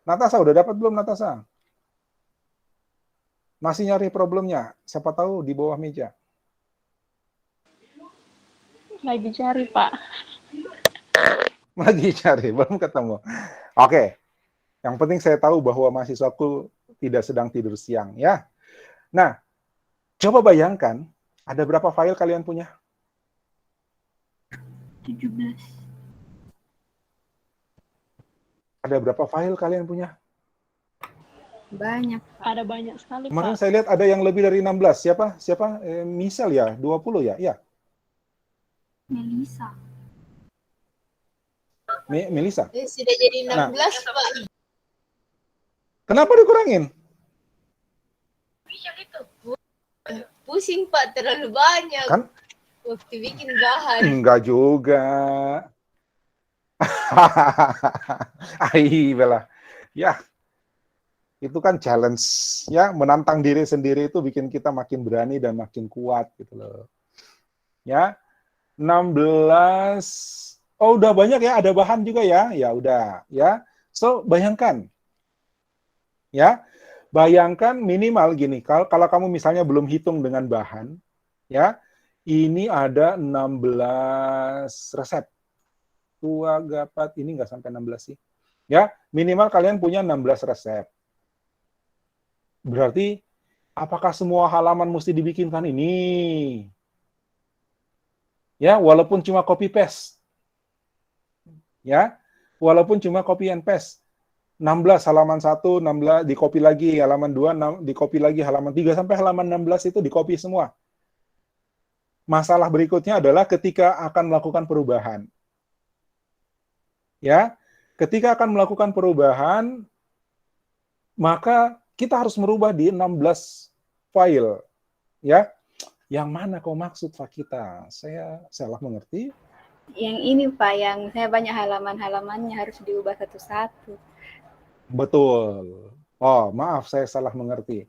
[SPEAKER 1] Natasha, udah dapat belum Natasha? Masih nyari problemnya? Siapa tahu di bawah meja.
[SPEAKER 4] Lagi cari, Pak.
[SPEAKER 1] Lagi cari, belum ketemu. Oke, yang penting saya tahu bahwa mahasiswaku tidak sedang tidur siang. Ya. Nah, coba bayangkan, ada berapa file kalian punya?
[SPEAKER 6] 17.
[SPEAKER 1] Ada berapa file kalian punya?
[SPEAKER 5] Banyak, Pak.
[SPEAKER 4] Ada banyak sekali,
[SPEAKER 1] Kemarin
[SPEAKER 4] Pak.
[SPEAKER 1] saya lihat ada yang lebih dari 16. Siapa? Misal ya, 20 ya? Iya.
[SPEAKER 6] Melisa.
[SPEAKER 1] Melisa?
[SPEAKER 7] Sudah jadi 16, Pak.
[SPEAKER 1] Kenapa dikurangin?
[SPEAKER 7] Pusing, Pak. Terlalu banyak.
[SPEAKER 1] Kan?
[SPEAKER 7] Waktu bikin bahan.
[SPEAKER 1] Enggak juga. Bella. Ya, itu kan challenge. Ya, menantang diri sendiri itu bikin kita makin berani dan makin kuat gitu loh. Ya, 16. Oh, udah banyak ya, ada bahan juga ya. Ya udah, ya. So, bayangkan. Ya. Bayangkan minimal gini, kalau kamu misalnya belum hitung dengan bahan, ya. Ini ada 16 resep. Tua gapat ini nggak sampai 16 sih. Ya, minimal kalian punya 16 resep. Berarti apakah semua halaman mesti dibikinkan ini? Ya, walaupun cuma copy paste. Ya, walaupun cuma copy and paste. 16 halaman 1, 16 di copy lagi, halaman 2 di copy lagi, halaman 3 sampai halaman 16 itu di copy semua. Masalah berikutnya adalah ketika akan melakukan perubahan. Ya, ketika akan melakukan perubahan, maka kita harus merubah di 16 file. Ya, yang mana kau maksud, Fakita? Saya salah mengerti.
[SPEAKER 5] Yang ini, Pak, yang saya banyak halaman-halamannya harus diubah satu-satu.
[SPEAKER 1] Betul. Oh, maaf saya salah mengerti.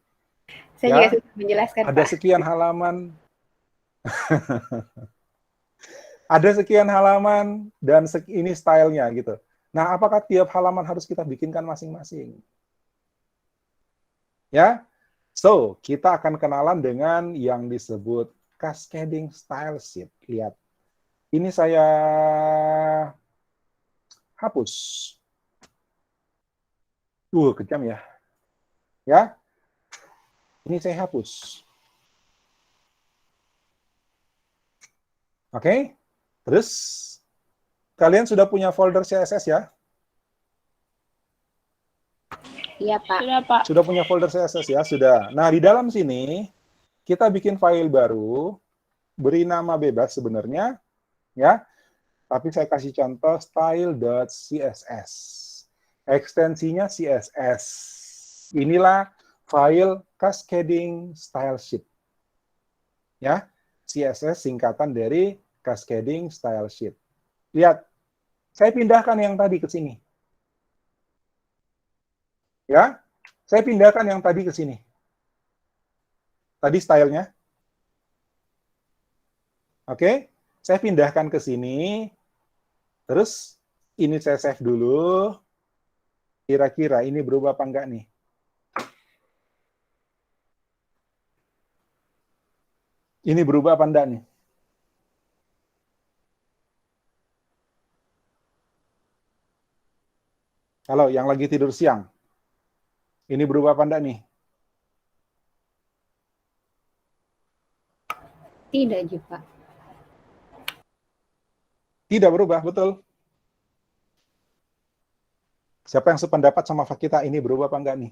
[SPEAKER 5] Saya
[SPEAKER 1] Ya,
[SPEAKER 5] juga susah menjelaskan,
[SPEAKER 1] Ada
[SPEAKER 5] Pak.
[SPEAKER 1] sekian halaman, ada sekian halaman dan ini stylenya gitu. Nah, apakah tiap halaman harus kita bikinkan masing-masing? Ya, so kita akan kenalan dengan yang disebut cascading style sheet. Lihat, ini saya hapus. Kejam ya. Ya, ini saya hapus. Oke, terus kalian sudah punya folder CSS ya?
[SPEAKER 5] Iya, Pak.
[SPEAKER 4] Sudah, Pak.
[SPEAKER 1] Sudah punya folder CSS ya? Sudah. Nah, di dalam sini kita bikin file baru, beri nama bebas sebenarnya, ya. Tapi saya kasih contoh style.css. Ekstensinya CSS. Inilah file cascading style sheet. Ya, CSS singkatan dari cascading style sheet. Lihat, saya pindahkan yang tadi ke sini. Ya, saya pindahkan yang tadi ke sini. Tadi stylenya. Oke, saya pindahkan ke sini. Terus ini saya save dulu. Kira-kira ini berubah apa enggak nih? Ini berubah apa enggak nih? Kalau yang lagi tidur siang, ini berubah apa enggak nih?
[SPEAKER 5] Tidak, Ju, Pak.
[SPEAKER 1] Tidak berubah, betul. Siapa yang sependapat sama kita, ini berubah apa enggak nih?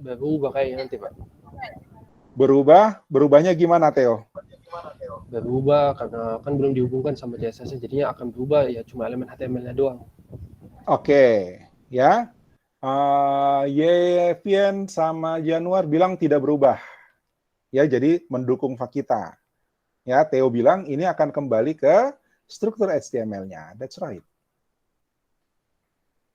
[SPEAKER 3] Berubah kayaknya nanti, Pak.
[SPEAKER 1] Berubahnya gimana, Theo?
[SPEAKER 3] Berubah karena kan belum dihubungkan sama CSS, jadinya akan berubah ya cuma elemen HTML-nya doang.
[SPEAKER 1] Oke, ya. Yevian sama Januar bilang tidak berubah. Ya, jadi mendukung kita. Ya, Theo bilang ini akan kembali ke struktur HTML-nya. That's right.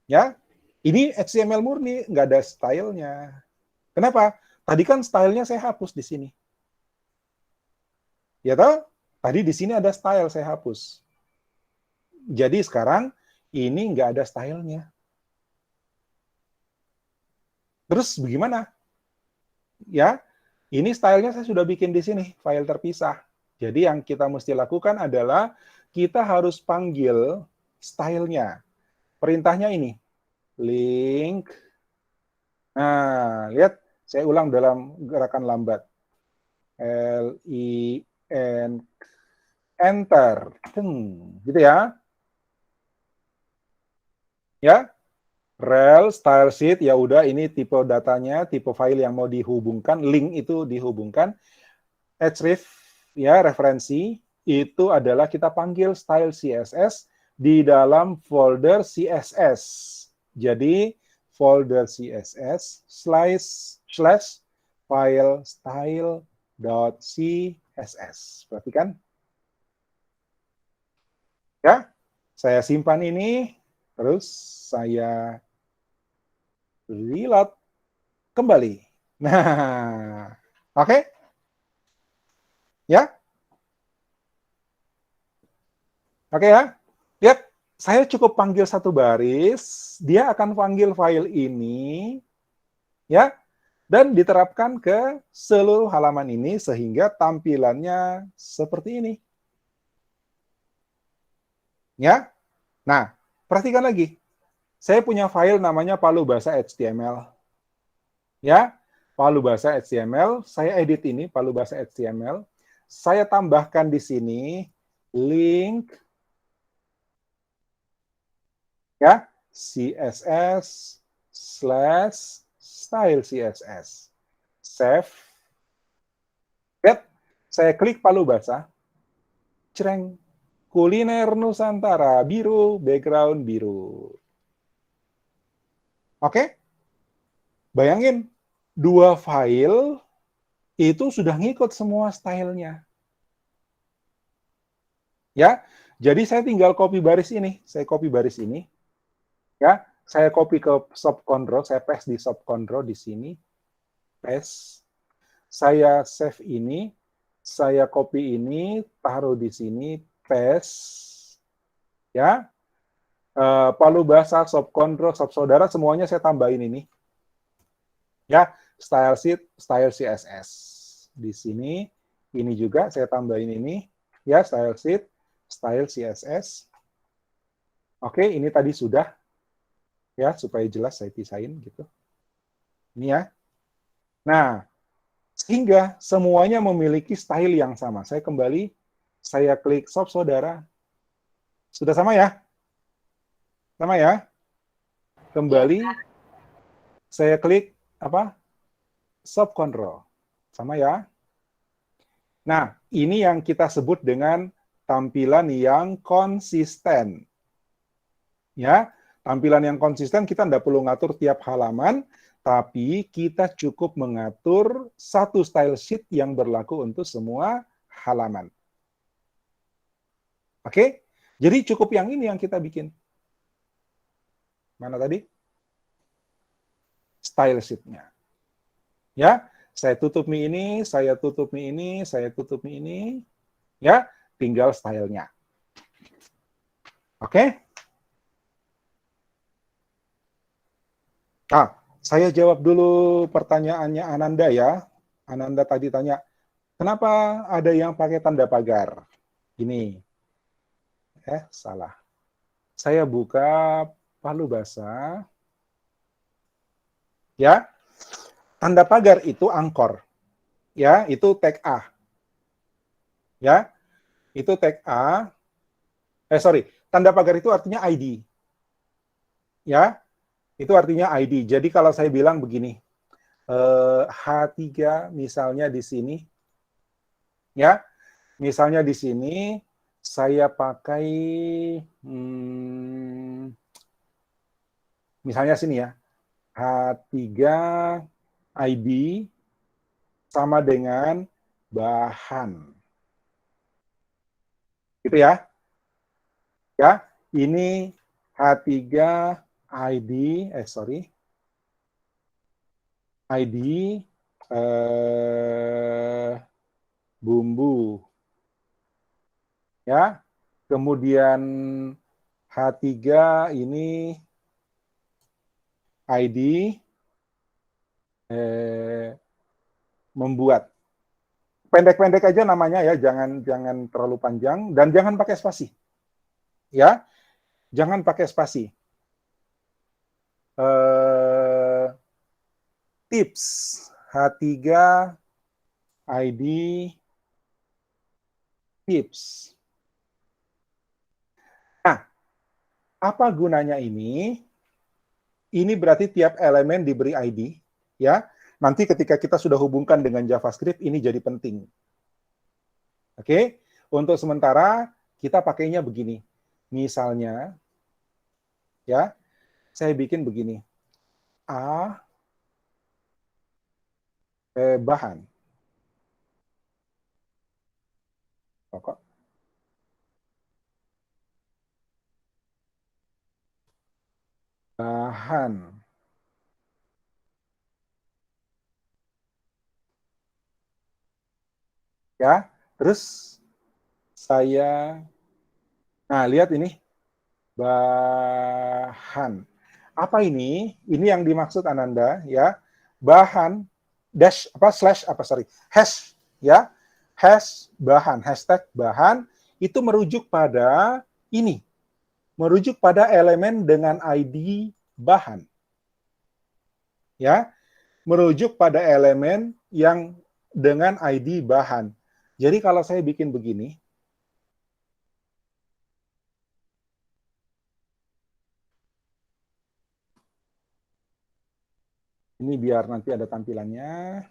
[SPEAKER 1] Ya, ini HTML murni, nggak ada style-nya. Kenapa? Tadi kan style-nya saya hapus di sini. Ya toh? Tadi di sini ada style, saya hapus. Jadi sekarang ini nggak ada style-nya. Terus bagaimana? Ya, ini style-nya saya sudah bikin di sini, file terpisah. Jadi yang kita mesti lakukan adalah kita harus panggil style-nya. Perintahnya ini, link. Nah, lihat, saya ulang dalam gerakan lambat. L-I-N, enter. Gitu ya. Ya, rel, style sheet, ya udah ini tipe datanya, tipe file yang mau dihubungkan, link itu dihubungkan. Href, ya referensi, itu adalah kita panggil style CSS di dalam folder CSS. Jadi folder CSS / file style.css. Perhatikan. Ya, saya simpan ini, terus saya reload kembali. Nah, oke? Ya? Oke ya? Lihat, saya cukup panggil satu baris, dia akan panggil file ini, ya, dan diterapkan ke seluruh halaman ini sehingga tampilannya seperti ini. Ya? Nah, perhatikan lagi. Saya punya file namanya Palu Bahasa HTML. Ya, Palu Bahasa HTML, saya edit ini Palu Bahasa HTML. Saya tambahkan di sini link ya, CSS / style CSS. Save. Lihat, saya klik Palu Bahasa. Cereng. Kuliner Nusantara, biru, background biru. Oke? Bayangin, dua file itu sudah ngikut semua stylenya. Ya, jadi saya tinggal copy baris ini. Saya copy baris ini. Ya, saya copy ke subcontrol, saya paste di subcontrol di sini. Paste. Saya save ini, saya copy ini, taruh di sini, paste. Ya. Palu basah, subcontrol, subsaudara, semuanya saya tambahin ini. Ya, style sheet, style CSS. Di sini, ini juga saya tambahin ini. Ya, style sheet, style CSS. Oke, ini tadi sudah. Ya, supaya jelas saya pisahin gitu. Ini ya. Nah, sehingga semuanya memiliki style yang sama. Saya kembali, saya klik subsaudara. Sudah sama ya? Sama ya? Kembali, saya klik apa? Subcontrol. Sama ya? Nah, ini yang kita sebut dengan tampilan yang konsisten. Ya, tampilan yang konsisten kita tidak perlu ngatur tiap halaman, tapi kita cukup mengatur satu style sheet yang berlaku untuk semua halaman. Oke? Jadi cukup yang ini yang kita bikin. Mana tadi? Style sheet-nya. Ya, saya tutup mie ini, saya tutup mie ini, saya tutup mie ini. Ya, tinggal style-nya. Oke? Nah, saya jawab dulu pertanyaannya Ananda ya. Ananda tadi tanya, kenapa ada yang pakai tanda pagar? Ini. Salah. Saya buka palu basah. Ya. Tanda pagar itu angkor. Ya, itu tag A. Ya. Itu tag A. Tanda pagar itu artinya ID. Ya. Itu artinya ID. Jadi kalau saya bilang begini, H3 misalnya di sini, ya, misalnya di sini saya pakai, misalnya sini ya, H3 ID sama dengan bahan. Gitu ya. Ya, ini H3 ID, ID bumbu. Ya. Kemudian H3 ini ID membuat. Pendek-pendek aja namanya ya, jangan terlalu panjang dan jangan pakai spasi. Ya. Jangan pakai spasi. Tips H3 ID tips. Nah, apa gunanya ini? Ini berarti tiap elemen diberi ID, ya. Nanti ketika kita sudah hubungkan dengan JavaScript, ini jadi penting. Oke, untuk sementara kita pakainya begini. Misalnya, ya, saya bikin begini. A bahan. Pokok. Bahan. Ya, terus saya, nah lihat ini, bahan. Apa ini? Ini yang dimaksud Ananda, ya. Bahan dash hash, ya. Hash bahan, hashtag bahan itu merujuk pada ini. Merujuk pada elemen dengan ID bahan. Ya. Merujuk pada elemen yang dengan ID bahan. Jadi kalau saya bikin begini, ini biar nanti ada tampilannya.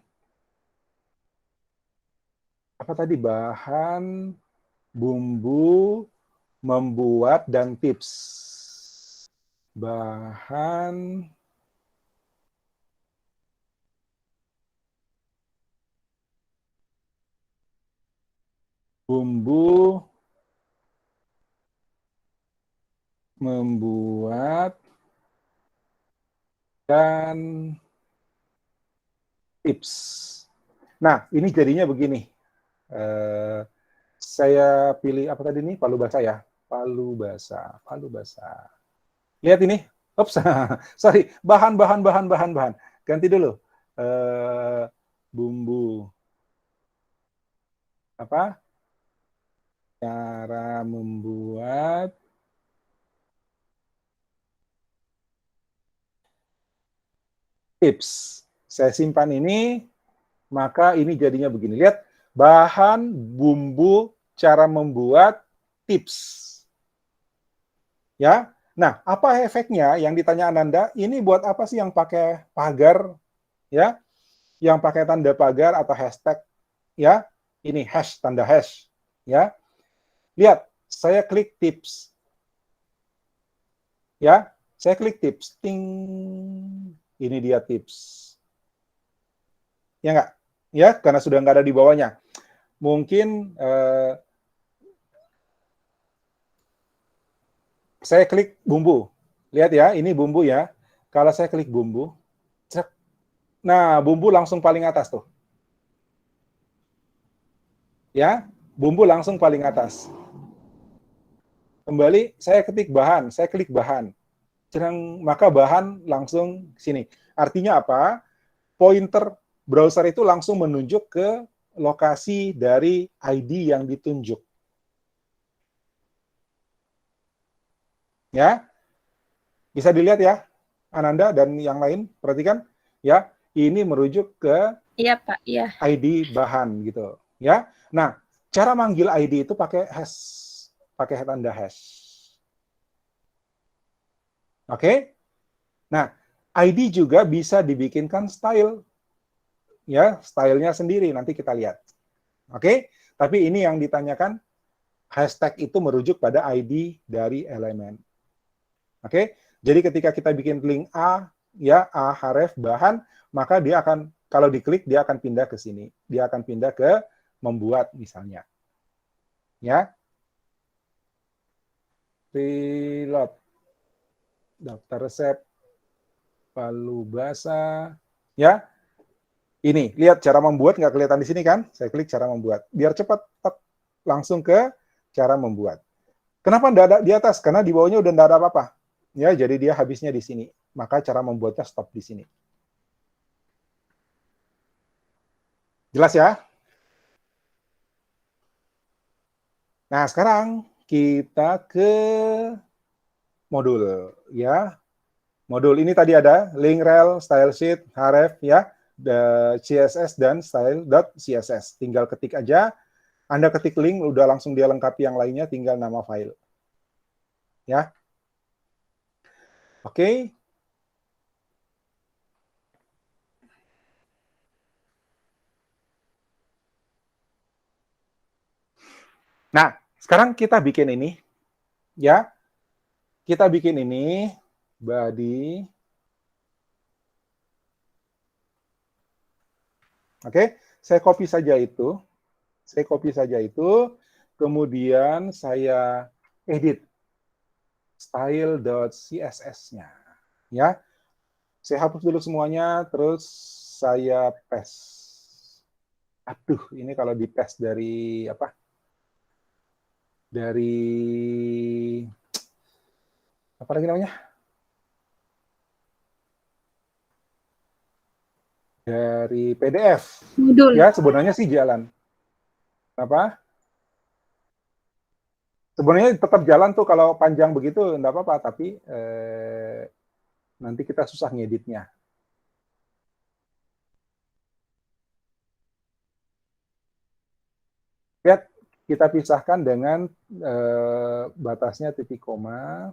[SPEAKER 1] Apa tadi? Bahan, bumbu, membuat, dan tips. Bahan, bumbu, membuat dan tips. Nah, ini jadinya begini. Saya pilih apa tadi nih? Palu basah ya. Palu basah. Lihat ini. Oops, sorry. Bahan. Ganti dulu. Bumbu. Apa? Cara membuat tips. Saya simpan ini, maka ini jadinya begini. Lihat, bahan, bumbu, cara membuat tips. Ya. Nah, apa efeknya yang ditanya Ananda? Ini buat apa sih yang pakai pagar, ya? Yang pakai tanda pagar atau hashtag, ya? Ini hash, tanda hash, ya. Lihat, saya klik tips. Ya, saya klik tips. Ting. Ini dia tips. Ya nggak? Ya, karena sudah nggak ada di bawahnya. Mungkin saya klik bumbu. Lihat ya, ini bumbu ya. Kalau saya klik bumbu, nah bumbu langsung paling atas tuh. Ya, bumbu langsung paling atas. Kembali, saya ketik bahan, saya klik bahan. Maka bahan langsung sini. Artinya apa? Pointer browser itu langsung menunjuk ke lokasi dari ID yang ditunjuk. Ya, bisa dilihat ya, Ananda dan yang lain, perhatikan ya, ini merujuk ke
[SPEAKER 4] Iya, Pak. Iya.
[SPEAKER 1] ID bahan gitu. Ya, nah cara manggil ID itu pakai hash, pakai tanda hash. Oke, nah ID juga bisa dibikinkan style, ya stylenya sendiri nanti kita lihat. Oke, tapi ini yang ditanyakan hashtag itu merujuk pada ID dari elemen. Oke, jadi ketika kita bikin link A, ya A href bahan, maka dia akan kalau diklik dia akan pindah ke sini, dia akan pindah ke membuat misalnya, ya. Reload. Daftar resep, palu basah, ya. Ini, lihat cara membuat nggak kelihatan di sini kan? Saya klik cara membuat. Biar cepat, langsung ke cara membuat. Kenapa nggak ada di atas? Karena di bawahnya udah nggak ada apa-apa. Ya, jadi dia habisnya di sini. Maka cara membuatnya stop di sini. Jelas ya? Nah, sekarang kita ke modul ya. Modul ini tadi ada link rel, style sheet, href ya, CSS dan style.css. Tinggal ketik aja. Anda ketik link udah langsung dia lengkapi yang lainnya, tinggal nama file. Ya. Oke. Nah, sekarang kita bikin ini ya. Kita bikin ini body. Oke, saya copy saja itu. Saya copy saja itu. Kemudian saya edit style.css-nya. Ya. Saya hapus dulu semuanya, terus saya paste. Aduh, ini kalau di paste dari apa? Dari apa lagi namanya? Dari PDF.
[SPEAKER 6] Modul.
[SPEAKER 1] Ya, sebenarnya sih jalan. Apa? Sebenarnya tetap jalan tuh kalau panjang begitu enggak apa-apa, tapi nanti kita susah ngeditnya. Lihat, kita pisahkan dengan batasnya titik koma.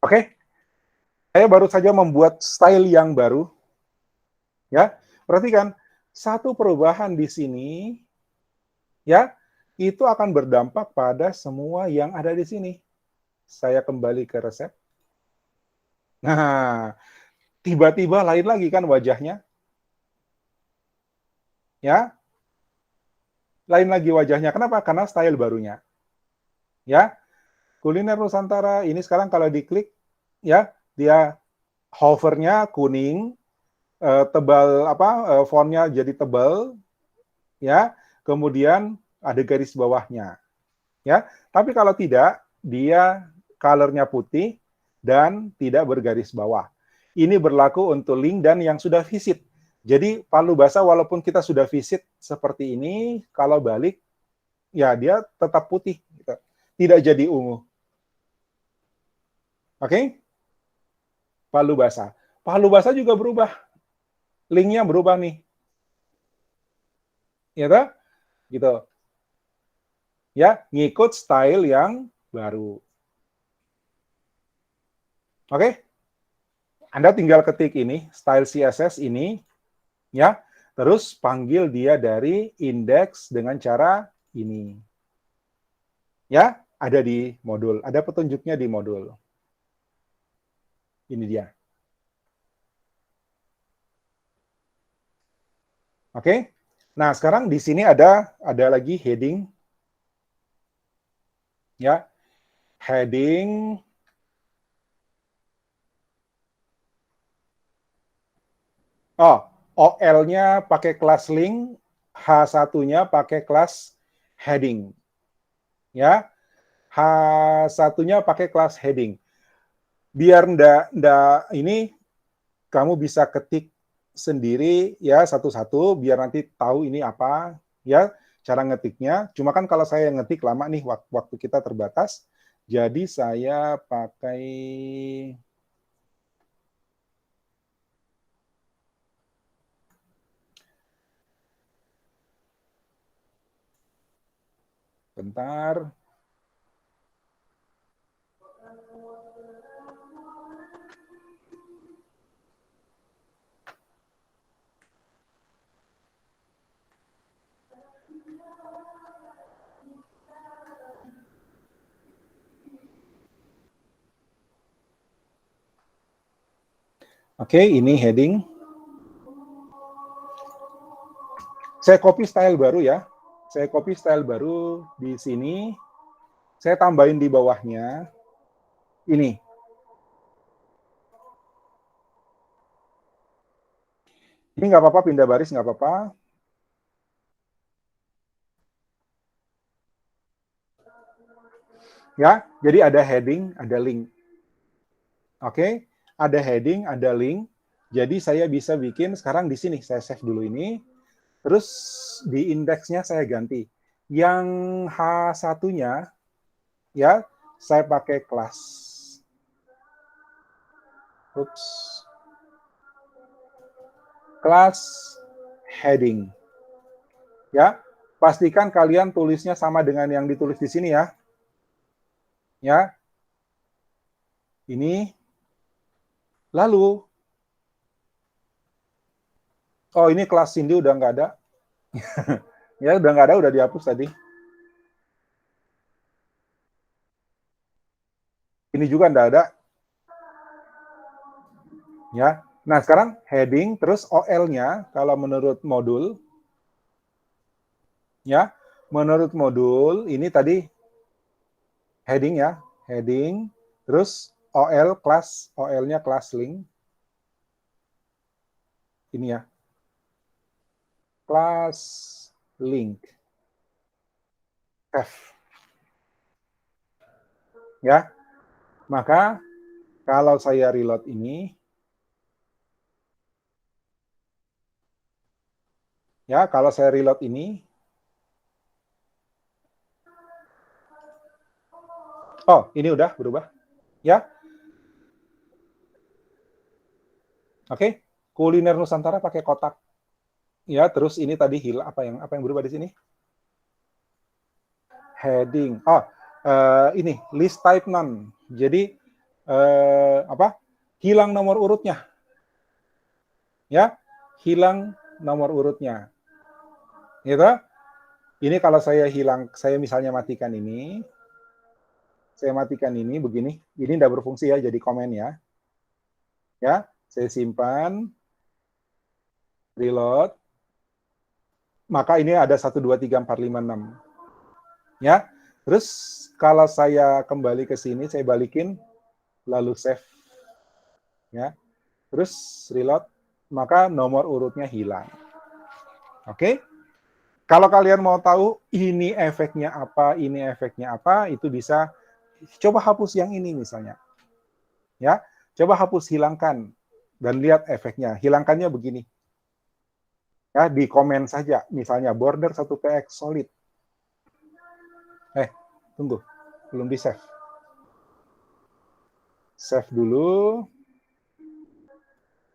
[SPEAKER 1] Oke, saya baru saja membuat style yang baru. Ya, perhatikan satu perubahan di sini, ya, itu akan berdampak pada semua yang ada di sini. Saya kembali ke resep. Nah, tiba-tiba lain lagi kan wajahnya. Ya, lain lagi wajahnya. Kenapa? Karena style barunya. Ya, kuliner Nusantara ini sekarang kalau diklik, ya, dia hovernya kuning, tebal fontnya jadi tebal, ya. Kemudian ada garis bawahnya, ya. Tapi kalau tidak, dia colornya putih dan tidak bergaris bawah. Ini berlaku untuk link dan yang sudah visit. Jadi palu basah walaupun kita sudah visit seperti ini, kalau balik, ya dia tetap putih, gitu. Tidak jadi ungu. Oke? Palu basah. Palu basah juga berubah. Linknya berubah nih. Ya toh? Gitu. Ya, ngikut style yang baru. Oke? Anda tinggal ketik ini, style CSS ini, ya, terus panggil dia dari indeks dengan cara ini. Ya, ada di modul, ada petunjuknya di modul. Ini dia. Oke. Nah, sekarang di sini ada lagi heading. Ya. Heading OL-nya pakai kelas link, H1-nya pakai kelas heading. Ya. H1-nya pakai kelas heading. Biar ndak ini kamu bisa ketik sendiri ya satu-satu biar nanti tahu ini apa ya cara ngetiknya. Cuma kan kalau saya ngetik lama nih waktu kita terbatas. Jadi saya pakai bentar. Oke, ini heading. Saya copy style baru ya. Saya copy style baru di sini. Saya tambahin di bawahnya. Ini. Ini nggak apa-apa, pindah baris nggak apa-apa. Ya, jadi ada heading, ada link. Oke, ada heading, ada link. Jadi saya bisa bikin sekarang di sini, saya save dulu ini. Terus di indeksnya saya ganti. Yang H1-nya, ya, saya pakai kelas. Oops. Kelas heading. Ya, pastikan kalian tulisnya sama dengan yang ditulis di sini ya. Ya. Ini. Lalu. Oh, ini kelas Cindy udah nggak ada. Ya, udah nggak ada, udah dihapus tadi. Ini juga nggak ada. Ya. Nah, sekarang heading, terus OL-nya, kalau menurut modul, ya, menurut modul, ini tadi heading ya, heading, terus OL kelas, OL-nya kelas link. Ini ya. Kelas link. F. Ya. Maka kalau saya reload ini, ya, kalau saya reload ini, oh, ini udah berubah. Ya. Oke, kuliner Nusantara pakai kotak. Ya, terus ini tadi apa yang berubah di sini? Heading. Oh, ini list type none. Jadi hilang nomor urutnya. Ya, hilang nomor urutnya. Gitu. Ini kalau saya misalnya matikan ini. Saya matikan ini begini. Ini tidak berfungsi ya, jadi komen ya. Ya, saya simpan, reload. Maka ini ada 1, 2, 3, 4, 5, 6. Ya, terus kalau saya kembali ke sini, saya balikin, lalu save. Ya, terus reload, maka nomor urutnya hilang. Oke? Kalau kalian mau tahu ini efeknya apa, itu bisa coba hapus yang ini misalnya. Ya, coba hapus, hilangkan dan lihat efeknya. Hilangkannya begini. Ya, di komen saja misalnya border 1px solid. Tunggu. Belum di-save. Save dulu.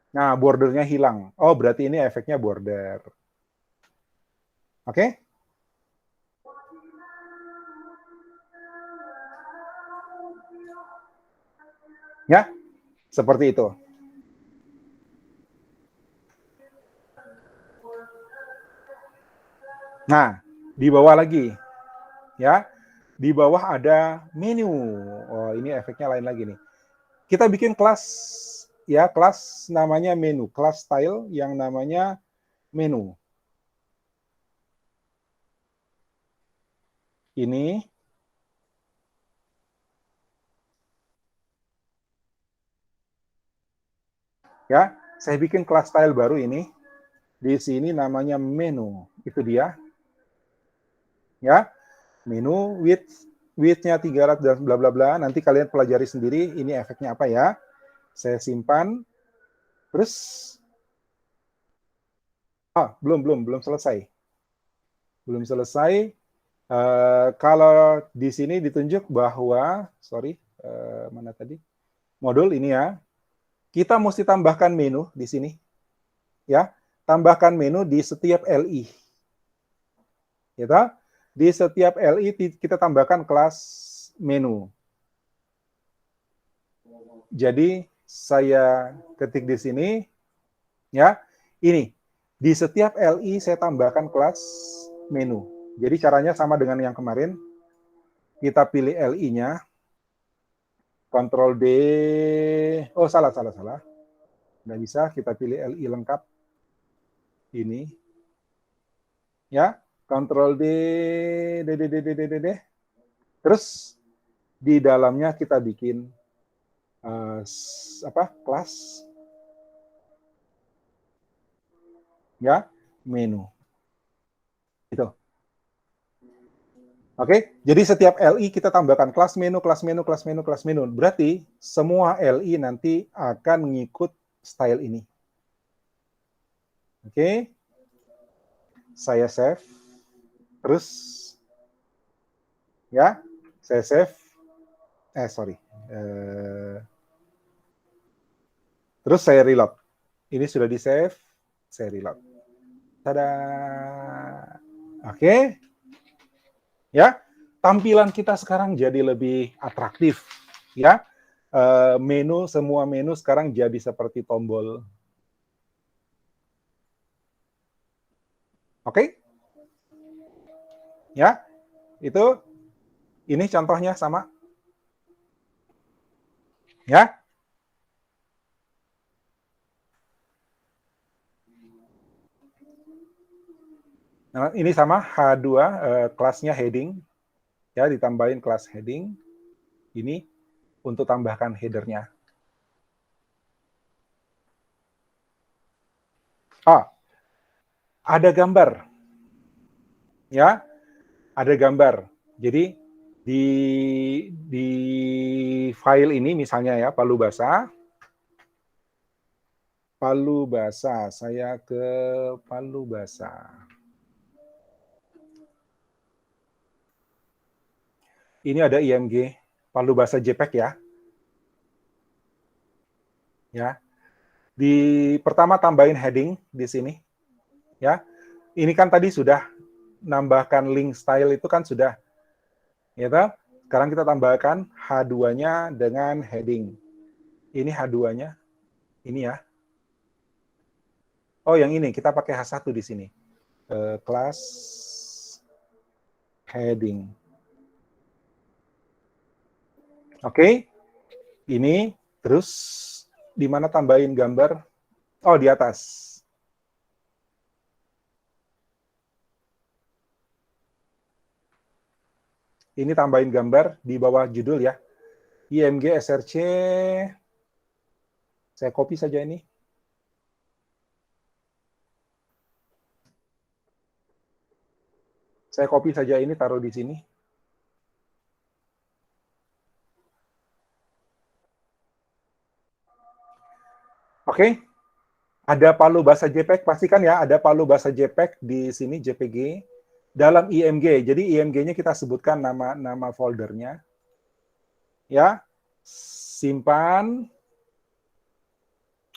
[SPEAKER 1] Nah, bordernya hilang. Oh, berarti ini efeknya border. Oke? Ya, seperti itu. Nah, di bawah lagi. Ya, di bawah ada menu. Oh, ini efeknya lain lagi nih. Kita bikin kelas, ya, kelas namanya menu. Kelas style yang namanya menu. Ini. Ya, saya bikin kelas style baru ini. Di sini namanya menu. Itu dia. Ya, menu width-nya 300 dan bla bla bla. Nanti kalian pelajari sendiri ini efeknya apa ya. Saya simpan. Terus belum selesai. Belum selesai. Kalau di sini ditunjuk bahwa mana tadi? Modul ini ya. Kita mesti tambahkan menu di sini. Ya, tambahkan menu di setiap LI. Gitu? Di setiap LI kita tambahkan kelas menu. Jadi saya ketik di sini, ya, ini di setiap LI saya tambahkan kelas menu. Jadi caranya sama dengan yang kemarin. Kita pilih LI-nya, Ctrl D, oh salah. Nggak bisa, kita pilih LI lengkap. Ini, ya, Ctrl D. Terus di dalamnya kita bikin kelas, ya, menu. Itu. Oke, jadi setiap LI kita tambahkan kelas menu. Berarti semua LI nanti akan mengikut style ini. Oke, saya save. Terus, ya, saya save. Terus saya reload. Ini sudah di save, saya reload. Tada. Oke. Ya, tampilan kita sekarang jadi lebih atraktif, ya. Semua menu sekarang jadi seperti tombol. Oke? Ya, itu ini contohnya sama. Ya. Nah, ini sama H2 kelasnya heading. Ya, ditambahin kelas heading. Ini untuk tambahkan headernya. Ada gambar. Ya, ada gambar. Jadi di file ini misalnya ya, Palu Basah. Saya ke Palu Basah. Ini ada IMG, Palu Basah JPEG ya. Ya. Pertama tambahin heading di sini. Ya. Ini kan tadi sudah nambahkan link style itu kan sudah. Ya, sekarang kita tambahkan H2-nya dengan heading. Ini H2-nya. Ini ya. Oh, yang ini kita pakai H1 di sini. Kelas heading. Oke. Ini terus Di mana tambahin gambar? Oh, di atas. Ini tambahin gambar di bawah judul ya. IMG SRC. Saya copy saja ini. Saya copy saja ini, taruh di sini. Oke. Ada palu bahasa JPEG, pastikan ya, ada palu bahasa JPEG di sini, JPG. Dalam IMG, jadi IMG-nya kita sebutkan nama foldernya. Ya, simpan.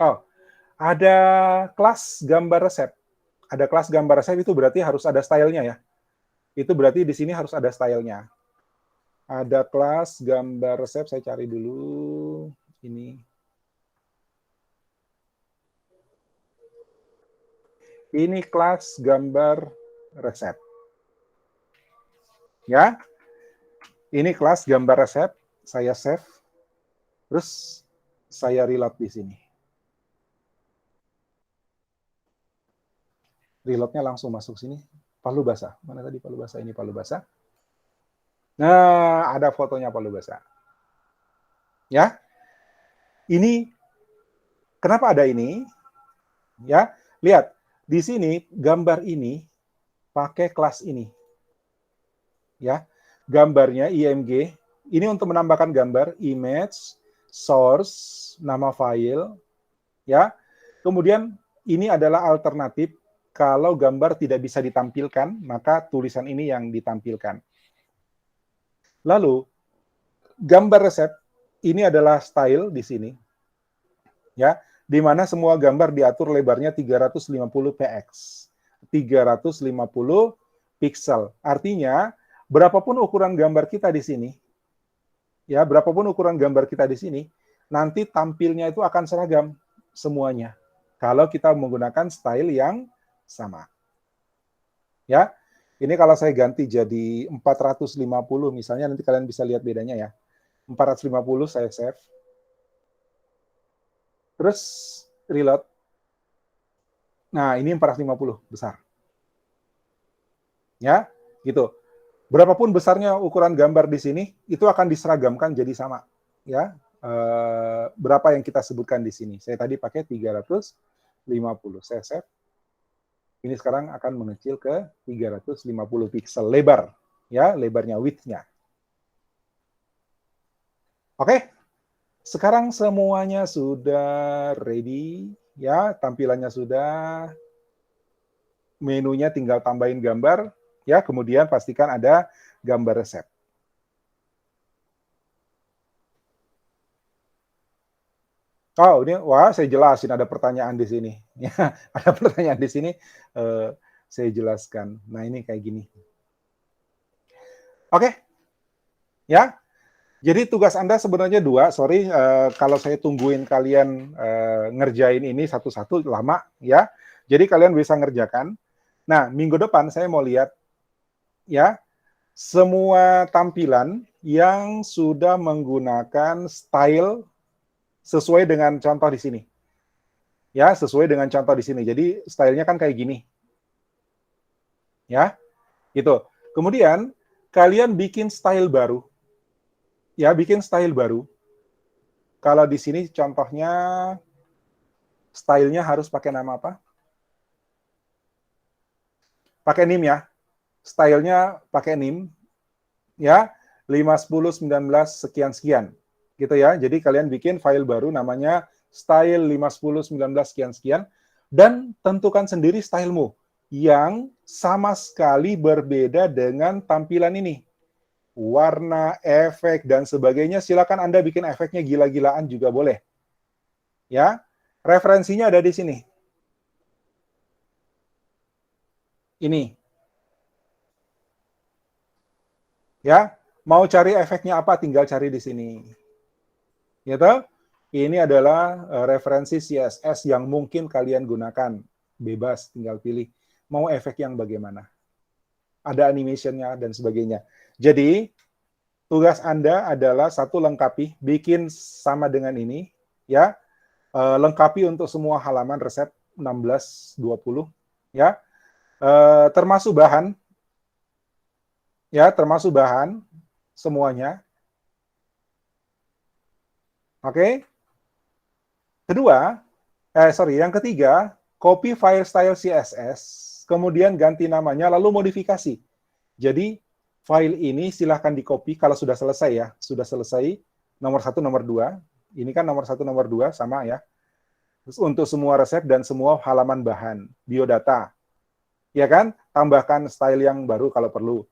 [SPEAKER 1] Oh, ada kelas gambar resep. Ada kelas gambar resep itu berarti harus ada stylenya ya. Itu berarti di sini harus ada stylenya. Ada kelas gambar resep, saya cari dulu. Ini. Ini kelas gambar resep. Ya, ini kelas gambar resep, saya save, terus saya reload di sini. Reloadnya langsung masuk sini. Palu basah, mana tadi palu basah? Ini palu basah. Nah, ada fotonya palu basah. Ya, ini kenapa ada ini? Ya, lihat di sini gambar ini pakai kelas ini. Ya, gambarnya IMG. Ini untuk menambahkan gambar, image, source, nama file, ya. Kemudian ini adalah alternatif kalau gambar tidak bisa ditampilkan, maka tulisan ini yang ditampilkan. Lalu gambar resep ini adalah style di sini, ya, di mana semua gambar diatur lebarnya 350 px, 350 pixel. Artinya berapapun ukuran gambar kita di sini, ya, berapapun ukuran gambar kita di sini, nanti tampilnya itu akan seragam semuanya. Kalau kita menggunakan style yang sama. Ya, ini kalau saya ganti jadi 450 misalnya, nanti kalian bisa lihat bedanya ya. 450 saya save. Terus reload. Nah, ini 450 besar. Ya, gitu. Berapapun besarnya ukuran gambar di sini, itu akan diseragamkan jadi sama. Ya, berapa yang kita sebutkan di sini. Saya tadi pakai 350. Saya save. Ini sekarang akan mengecil ke 350 pixel lebar. Ya, lebarnya, width-nya. Oke. Sekarang semuanya sudah ready. Ya, tampilannya sudah. Menunya tinggal tambahin gambar. Ya, kemudian pastikan ada gambar resep. Oh, ini wah, saya jelasin ada pertanyaan di sini. Ya, ada pertanyaan di sini. Saya jelaskan. Nah, ini kayak gini. Oke, ya. Jadi tugas Anda sebenarnya dua. Sorry, kalau saya tungguin kalian ngerjain ini satu-satu lama, ya. Jadi kalian bisa ngerjakan. Nah, minggu depan saya mau lihat. Ya, semua tampilan yang sudah menggunakan style sesuai dengan contoh di sini. Ya, sesuai dengan contoh di sini. Jadi stylenya kan kayak gini. Ya, gitu. Kemudian kalian bikin style baru. Ya, bikin style baru. Kalau di sini contohnya stylenya harus pakai nama apa? Pakai NIM ya. Stylenya pakai NIM, ya, 51019 sekian-sekian, gitu ya. Jadi kalian bikin file baru namanya style 51019 sekian-sekian, dan tentukan sendiri stylemu yang sama sekali berbeda dengan tampilan ini. Warna, efek, dan sebagainya, silakan Anda bikin efeknya gila-gilaan juga boleh. Ya, referensinya ada di sini. Ini. Ya, mau cari efeknya apa tinggal cari di sini. Gitu? Ini adalah referensi CSS yang mungkin kalian gunakan. Bebas, tinggal pilih mau efek yang bagaimana. Ada animation-nya dan sebagainya. Jadi, tugas Anda adalah satu, lengkapi, bikin sama dengan ini, ya. lengkapi untuk semua halaman resep 16-20 ya. Termasuk bahan ya, termasuk bahan semuanya. Oke. Yang ketiga, copy file style CSS, kemudian ganti namanya, lalu modifikasi. Jadi, file ini silahkan di-copy kalau sudah selesai ya. Sudah selesai, nomor 1, nomor 2. Ini kan nomor 1, nomor 2, sama ya. Terus untuk semua resep dan semua halaman bahan, biodata. Ya kan? Tambahkan style yang baru kalau perlu.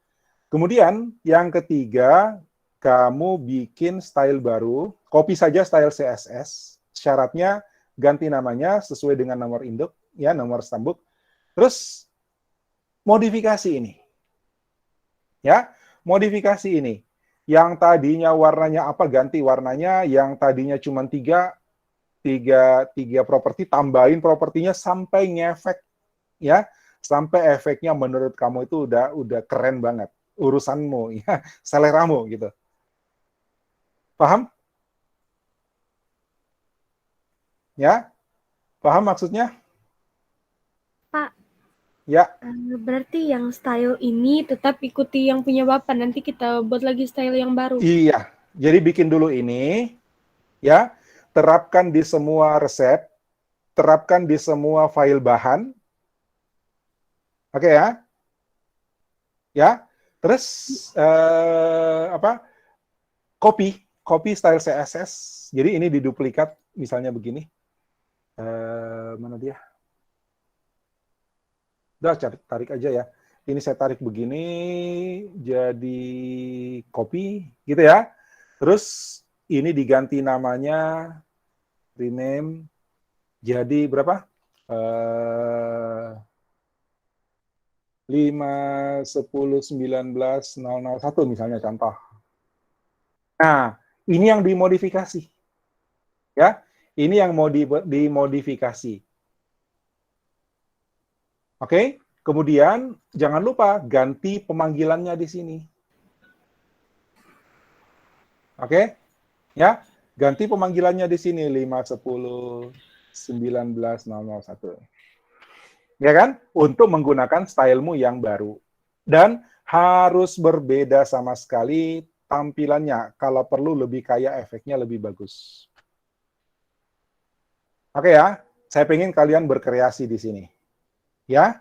[SPEAKER 1] Kemudian, yang ketiga, kamu bikin style baru, copy saja style CSS, syaratnya ganti namanya sesuai dengan nomor induk, ya, nomor stambuk. Terus modifikasi ini. Ya, modifikasi ini. Yang tadinya warnanya apa, ganti warnanya, yang tadinya cuma tiga properti, tambahin propertinya sampai ngefek, ya, sampai efeknya menurut kamu itu udah keren banget. Urusanmu, ya, seleramu, gitu. Paham? Ya? Paham maksudnya?
[SPEAKER 8] Pak,
[SPEAKER 1] Ya.
[SPEAKER 8] berarti yang style ini tetap ikuti yang punya Bapak, nanti kita buat lagi style yang baru.
[SPEAKER 1] Iya. Jadi bikin dulu ini, ya. Terapkan di semua resep, terapkan di semua file bahan. Oke ya? Ya. Terus copy style CSS. Jadi ini diduplikat, misalnya begini. Mana dia? Udah, tarik aja ya. Ini saya tarik begini, jadi copy, gitu ya. Terus ini diganti namanya, rename, jadi berapa? 5.10.19.001 misalnya contoh. Nah, ini yang dimodifikasi. Ya, ini yang mau dimodifikasi. Oke, kemudian jangan lupa ganti pemanggilannya di sini. Oke, ya, ganti pemanggilannya di sini 5.10.19.001. Ya kan? Untuk menggunakan stylemu yang baru. Dan harus berbeda sama sekali tampilannya. Kalau perlu lebih kaya, efeknya lebih bagus. Oke ya, saya pengen kalian berkreasi di sini. Ya?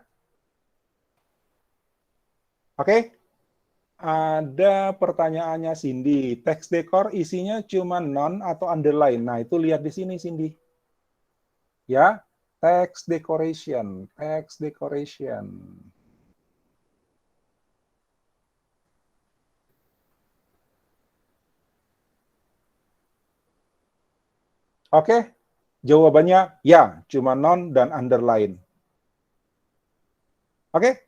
[SPEAKER 1] Oke? Ada pertanyaannya Cindy. Text decor isinya cuma non atau underline. Nah, itu lihat di sini Cindy. Ya, text decoration, text decoration. Oke, jawabannya ya, cuma non dan underline. Oke?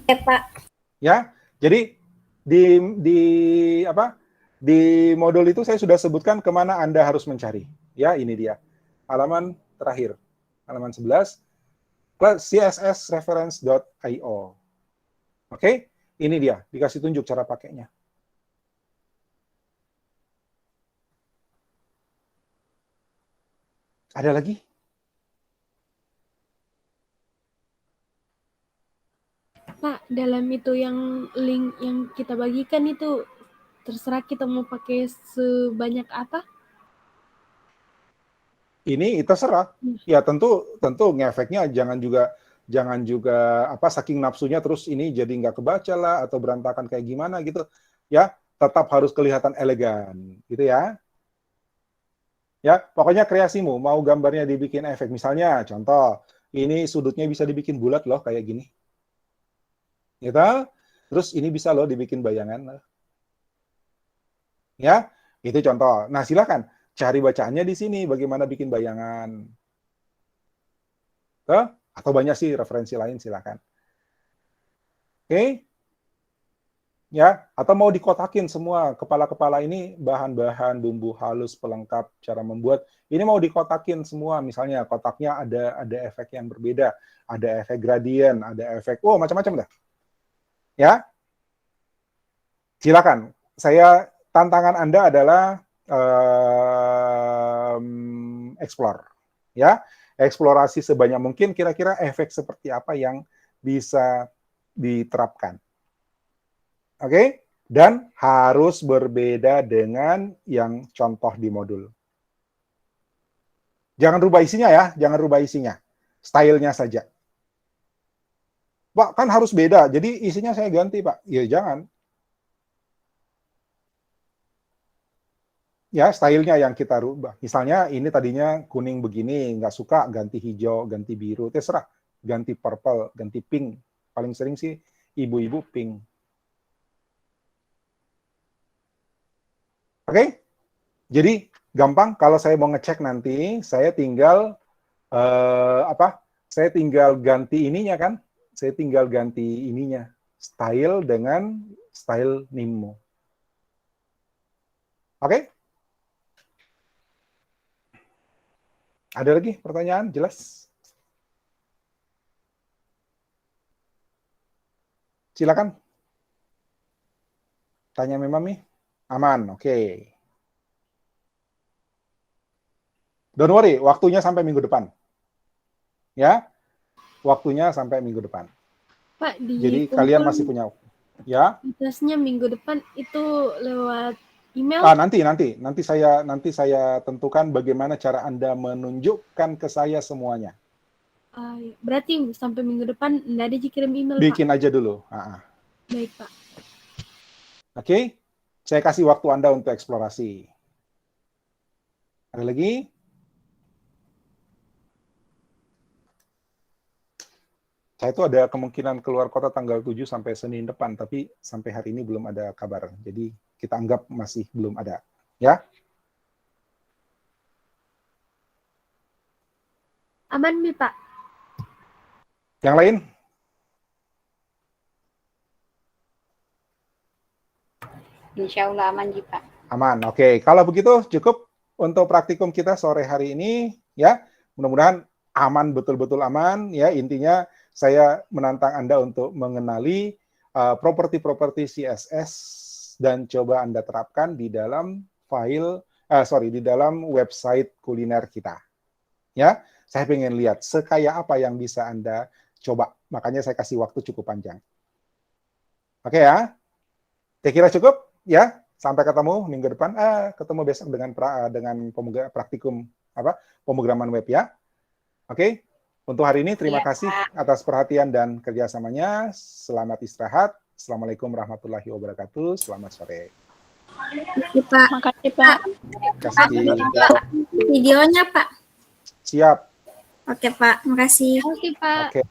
[SPEAKER 5] Ya, Pak.
[SPEAKER 1] Ya, jadi di modul itu saya sudah sebutkan kemana Anda harus mencari. Ya, ini dia. Halaman terakhir. Halaman 11. cssreference.io. Oke? Ini dia. Dikasih tunjuk cara pakainya. Ada lagi?
[SPEAKER 8] Pak, dalam itu yang link yang kita bagikan itu terserah kita mau pakai sebanyak apa?
[SPEAKER 1] Ini terserah. Ya tentu ngefeknya jangan juga saking nafsunya terus ini jadi nggak kebaca lah atau berantakan kayak gimana gitu. Ya, tetap harus kelihatan elegan, gitu ya. Ya, pokoknya kreasimu, mau gambarnya dibikin efek. Misalnya, contoh, ini sudutnya bisa dibikin bulat loh, kayak gini. Gitu. Terus ini bisa loh dibikin bayangan. Ya, itu contoh. Nah, silakan cari bacaannya di sini, bagaimana bikin bayangan. Atau banyak sih referensi lain, silakan. Oke. Ya, atau mau dikotakin semua kepala-kepala ini bahan-bahan bumbu halus pelengkap cara membuat ini mau dikotakin semua, misalnya kotaknya ada efek yang berbeda, ada efek gradien, ada efek macam-macam dah. Ya, silakan. Tantangan Anda adalah explore. Ya, eksplorasi sebanyak mungkin kira-kira efek seperti apa yang bisa diterapkan. Oke? Dan harus berbeda dengan yang contoh di modul. Jangan rubah isinya ya, jangan rubah isinya. Stylenya saja. Pak, kan harus beda, jadi isinya saya ganti, Pak. Ya, jangan. Ya, stylenya yang kita rubah. Misalnya ini tadinya kuning begini, nggak suka, ganti hijau, ganti biru, terserah. Ganti purple, ganti pink. Paling sering sih ibu-ibu pink. Oke? Jadi gampang, kalau saya mau ngecek nanti, saya tinggal saya tinggal ganti ininya kan? Saya tinggal ganti ininya, style dengan style Nimo. Oke? Ada lagi pertanyaan? Jelas? Silakan. Tanya memang nih. Aman, oke. Don't worry, waktunya sampai minggu depan. Ya, waktunya sampai minggu depan.
[SPEAKER 8] Pak, di
[SPEAKER 1] Jadi kalian masih punya, ya?
[SPEAKER 8] Tesnya minggu depan itu lewat email.
[SPEAKER 1] Nanti saya tentukan bagaimana cara Anda menunjukkan ke saya semuanya.
[SPEAKER 8] Berarti sampai minggu depan nggak ada kirim email,
[SPEAKER 1] Bikin
[SPEAKER 8] Pak.
[SPEAKER 1] aja dulu.
[SPEAKER 8] Baik, Pak.
[SPEAKER 1] Oke, saya kasih waktu Anda untuk eksplorasi. Ada lagi? Saya itu ada kemungkinan keluar kota tanggal 7 sampai Senin depan, tapi sampai hari ini belum ada kabar. Jadi kita anggap masih belum ada. Ya?
[SPEAKER 8] Aman nih, Pak.
[SPEAKER 1] Yang lain?
[SPEAKER 5] Insya Allah aman, Pak.
[SPEAKER 1] Aman, oke. Kalau begitu cukup untuk praktikum kita sore hari ini. Ya, mudah-mudahan aman, betul-betul aman. Ya, intinya saya menantang Anda untuk mengenali properti-properti CSS dan coba Anda terapkan di dalam di dalam website kuliner kita. Ya, saya pengen lihat sekaya apa yang bisa Anda coba. Makanya saya kasih waktu cukup panjang. Oke ya. Saya kira cukup ya. Sampai ketemu minggu depan. Ketemu besok dengan praktikum pemrograman web ya. Oke. Untuk hari ini terima kasih atas perhatian dan kerjasamanya. Selamat istirahat. Assalamualaikum warahmatullahi wabarakatuh. Selamat sore.
[SPEAKER 6] Makasih, Pak.
[SPEAKER 4] Makasih, Pak.
[SPEAKER 1] Terima kasih.
[SPEAKER 6] Videonya, Pak.
[SPEAKER 1] Siap.
[SPEAKER 6] Oke, Pak. Makasih.
[SPEAKER 8] Oke, Pak.
[SPEAKER 1] Oke.